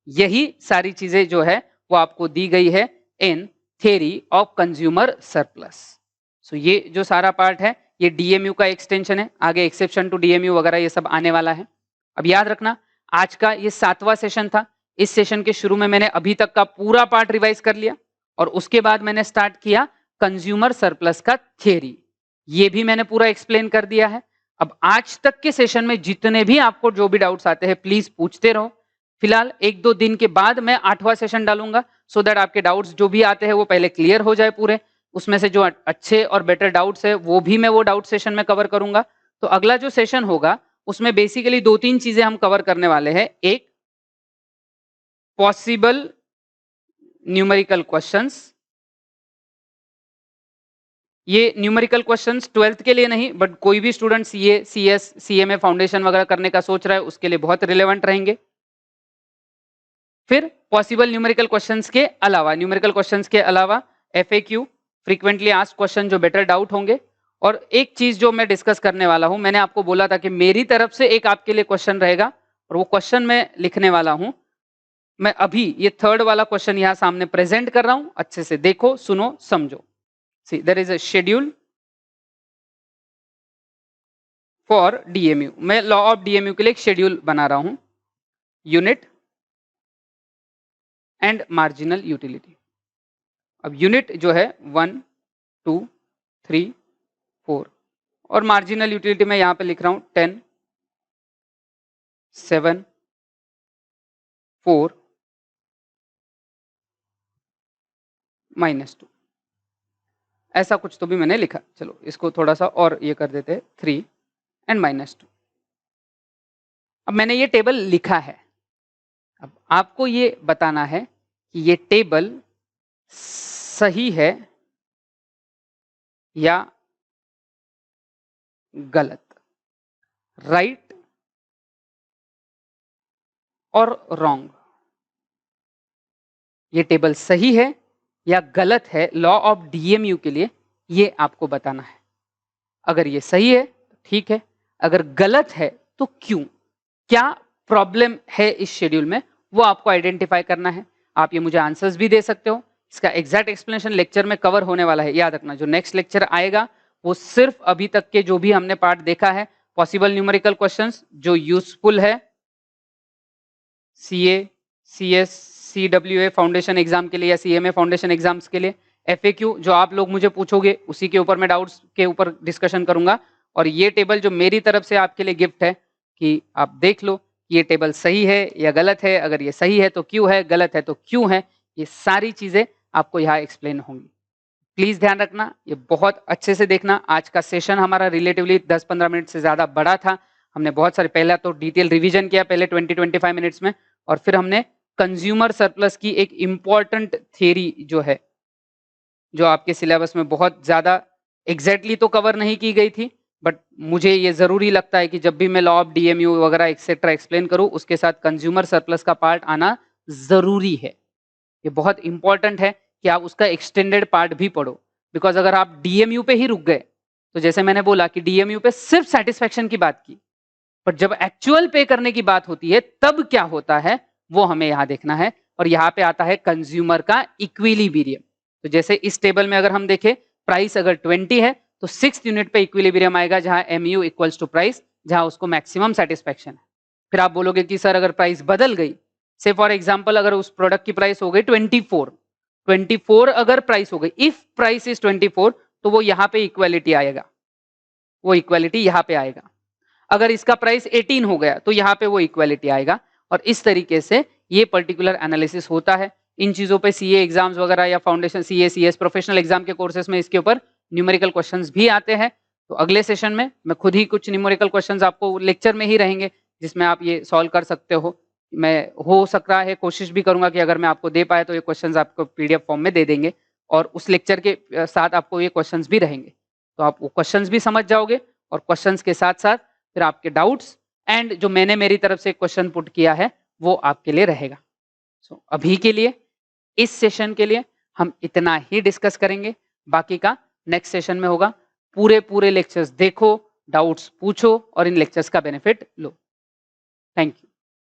यही सारी चीजें जो है वो आपको दी गई है in theory of consumer surplus. So ये जो सारा पार्ट है ये DMU का एक्सटेंशन है, आगे एक्सेप्शन टू DMU वगैरह ये सब आने वाला है। अब याद रखना, आज का ये 7वां सेशन था। इस सेशन के शुरू में मैंने अभी तक का पूरा पार्ट रिवाइज कर लिया, और उसके बाद मैंने स्टार्ट किया कंज्यूमर सरप्लस का थ्योरी, ये भी मैंने पूरा एक्सप्लेन कर दिया है। अब आज तक के सेशन में जितने भी आपको जो भी डाउट्स आते हैं प्लीज पूछते रहो। फिलहाल 1-2 दिन के बाद मैं 8वां सेशन डालूंगा, सो दैट आपके डाउट्स जो भी आते हैं वो पहले क्लियर हो जाए पूरे। उसमें से जो अच्छे और बेटर डाउट्स है वो भी मैं वो डाउट सेशन में कवर करूंगा। तो अगला जो सेशन होगा उसमें बेसिकली 2-3 चीजें हम कवर करने वाले हैं। एक, पॉसिबल न्यूमेरिकल क्वेश्चंस। ये न्यूमेरिकल क्वेश्चंस 12th के लिए नहीं, बट कोई भी student CA, CS, CMA foundation वगैरह करने का सोच रहा है उसके लिए बहुत रिलेवेंट रहेंगे। फिर पॉसिबल न्यूमेरिकल क्वेश्चंस के अलावा एफएक्यू, फ्रीक्वेंटली आस्क्ड क्वेश्चन, जो बेटर डाउट होंगे। और एक चीज जो मैं डिस्कस करने वाला हूं, मैंने आपको बोला था कि मेरी तरफ से एक आपके लिए क्वेश्चन रहेगा और वो क्वेश्चन मैं लिखने वाला हूं। मैं अभी ये 3rd वाला क्वेश्चन यहां सामने प्रेजेंट कर रहा हूं, अच्छे से देखो, सुनो, समझो। See, there is a schedule for DMU. मैं लॉ ऑफ डीएमयू के लिए एक शेड्यूल बना रहा हूं, यूनिट एंड मार्जिनल यूटिलिटी। अब यूनिट जो है 1, 2, 3, 4 और मार्जिनल यूटिलिटी मैं यहां पे लिख रहा हूं 10, 7, 4, -2। ऐसा कुछ तो भी मैंने लिखा। चलो इसको थोड़ा सा और ये कर देते हैं, 3 एंड -2। अब मैंने ये टेबल लिखा है। अब आपको ये बताना है कि ये टेबल सही है या गलत, राइट और रॉन्ग। ये टेबल सही है या गलत है लॉ ऑफ डीएमयू के लिए, ये आपको बताना है। अगर ये सही है तो ठीक है, अगर गलत है तो क्यों, क्या प्रॉब्लम है इस शेड्यूल में, वो आपको आइडेंटिफाई करना है। आप ये मुझे आंसर्स भी दे सकते हो। इसका एग्जैक्ट एक्सप्लेनेशन लेक्चर में कवर होने वाला है। याद रखना, जो नेक्स्ट लेक्चर आएगा वो सिर्फ अभी तक के जो भी हमने पार्ट देखा है, पॉसिबल न्यूमेरिकल क्वेश्चंस जो यूजफुल है CA, CS, CWA foundation exam के लिए या सीएमए फाउंडेशन एग्जाम्स के लिए, एफएक्यू जो आप लोग मुझे पूछोगे उसी के ऊपर मैं डाउट्स के ऊपर डिस्कशन करूंगा। और ये टेबल जो मेरी तरफ से आपके लिए गिफ्ट है कि आप देख लो ये टेबल सही है या गलत है, अगर ये सही है तो क्यों है, गलत है तो क्यों है, ये सारी चीजें आपको यहाँ एक्सप्लेन होंगी। प्लीज ध्यान रखना, ये बहुत अच्छे से देखना। आज का सेशन हमारा रिलेटिवली 10-15 मिनट से ज्यादा बड़ा था। हमने बहुत सारे, पहला तो डिटेल रिवीजन किया पहले 20-25 मिनट्स में, और फिर हमने कंज्यूमर सरप्लस की एक इंपॉर्टेंट थियरी जो है, जो आपके सिलेबस में बहुत ज्यादा एग्जैक्टली तो कवर नहीं की गई थी, बट मुझे ये जरूरी लगता है कि जब भी मैं लॉ ऑफ डीएमयू वगैरह एक्सेट्रा एक्सप्लेन करूं, उसके साथ कंज्यूमर सरप्लस का पार्ट आना जरूरी है। ये बहुत इंपॉर्टेंट है कि आप उसका एक्सटेंडेड पार्ट भी पढ़ो। बिकॉज अगर आप डीएमयू पे ही रुक गए, तो जैसे मैंने बोला कि डीएमयू पे सिर्फ सेटिस्फेक्शन की बात की, पर जब एक्चुअल पे करने की बात होती है तब क्या होता है वो हमें यहां देखना है। और यहां पे आता है कंज्यूमर का इक्विलिब्रियम। तो जैसे इस टेबल में अगर हम देखें, प्राइस अगर 20 है तो 6th यूनिट पे इक्विलिब्रियम आएगा, जहां MU इक्वल्स टू प्राइस, जहां उसको मैक्सिमम सेटिस्फेक्शन है। फिर आप बोलोगे कि सर अगर प्राइस बदल गई, से फॉर एग्जाम्पल अगर उस प्रोडक्ट की प्राइस हो गई 24 अगर प्राइस हो गई, इफ प्राइस इज 24, तो वो यहाँ पे इक्वालिटी आएगा, वो इक्वालिटी यहाँ पे आएगा। अगर इसका प्राइस 18 हो गया तो यहाँ पे वो इक्वालिटी आएगा। और इस तरीके से ये पर्टिकुलर एनालिसिस होता है। इन चीजों पे सीए एग्जाम्स वगैरह या foundation CA, CS professional exam के कोर्सेज में इसके ऊपर न्यूमेरिकल क्वेश्चंस भी आते हैं। तो अगले सेशन में मैं खुद ही कुछ न्यूमेरिकल क्वेश्चंस आपको लेक्चर में ही रहेंगे, जिसमें आप ये सॉल्व कर सकते हो। मैं हो सकता है कोशिश भी करूंगा कि अगर मैं आपको दे पाए तो ये क्वेश्चंस आपको पीडीएफ फॉर्म में दे देंगे, और उस लेक्चर के साथ आपको ये क्वेश्चंस भी रहेंगे, तो आप वो क्वेश्चंस भी समझ जाओगे। और क्वेश्चंस के साथ साथ फिर आपके डाउट्स एंड जो मैंने मेरी तरफ से क्वेश्चन पुट किया है वो आपके लिए रहेगा। सो अभी के लिए, इस सेशन के लिए हम इतना ही डिस्कस करेंगे, बाकी का नेक्स्ट सेशन में होगा। पूरे लेक्चर्स देखो, डाउट्स पूछो और इन लेक्चर्स का बेनिफिट लो। Thank you.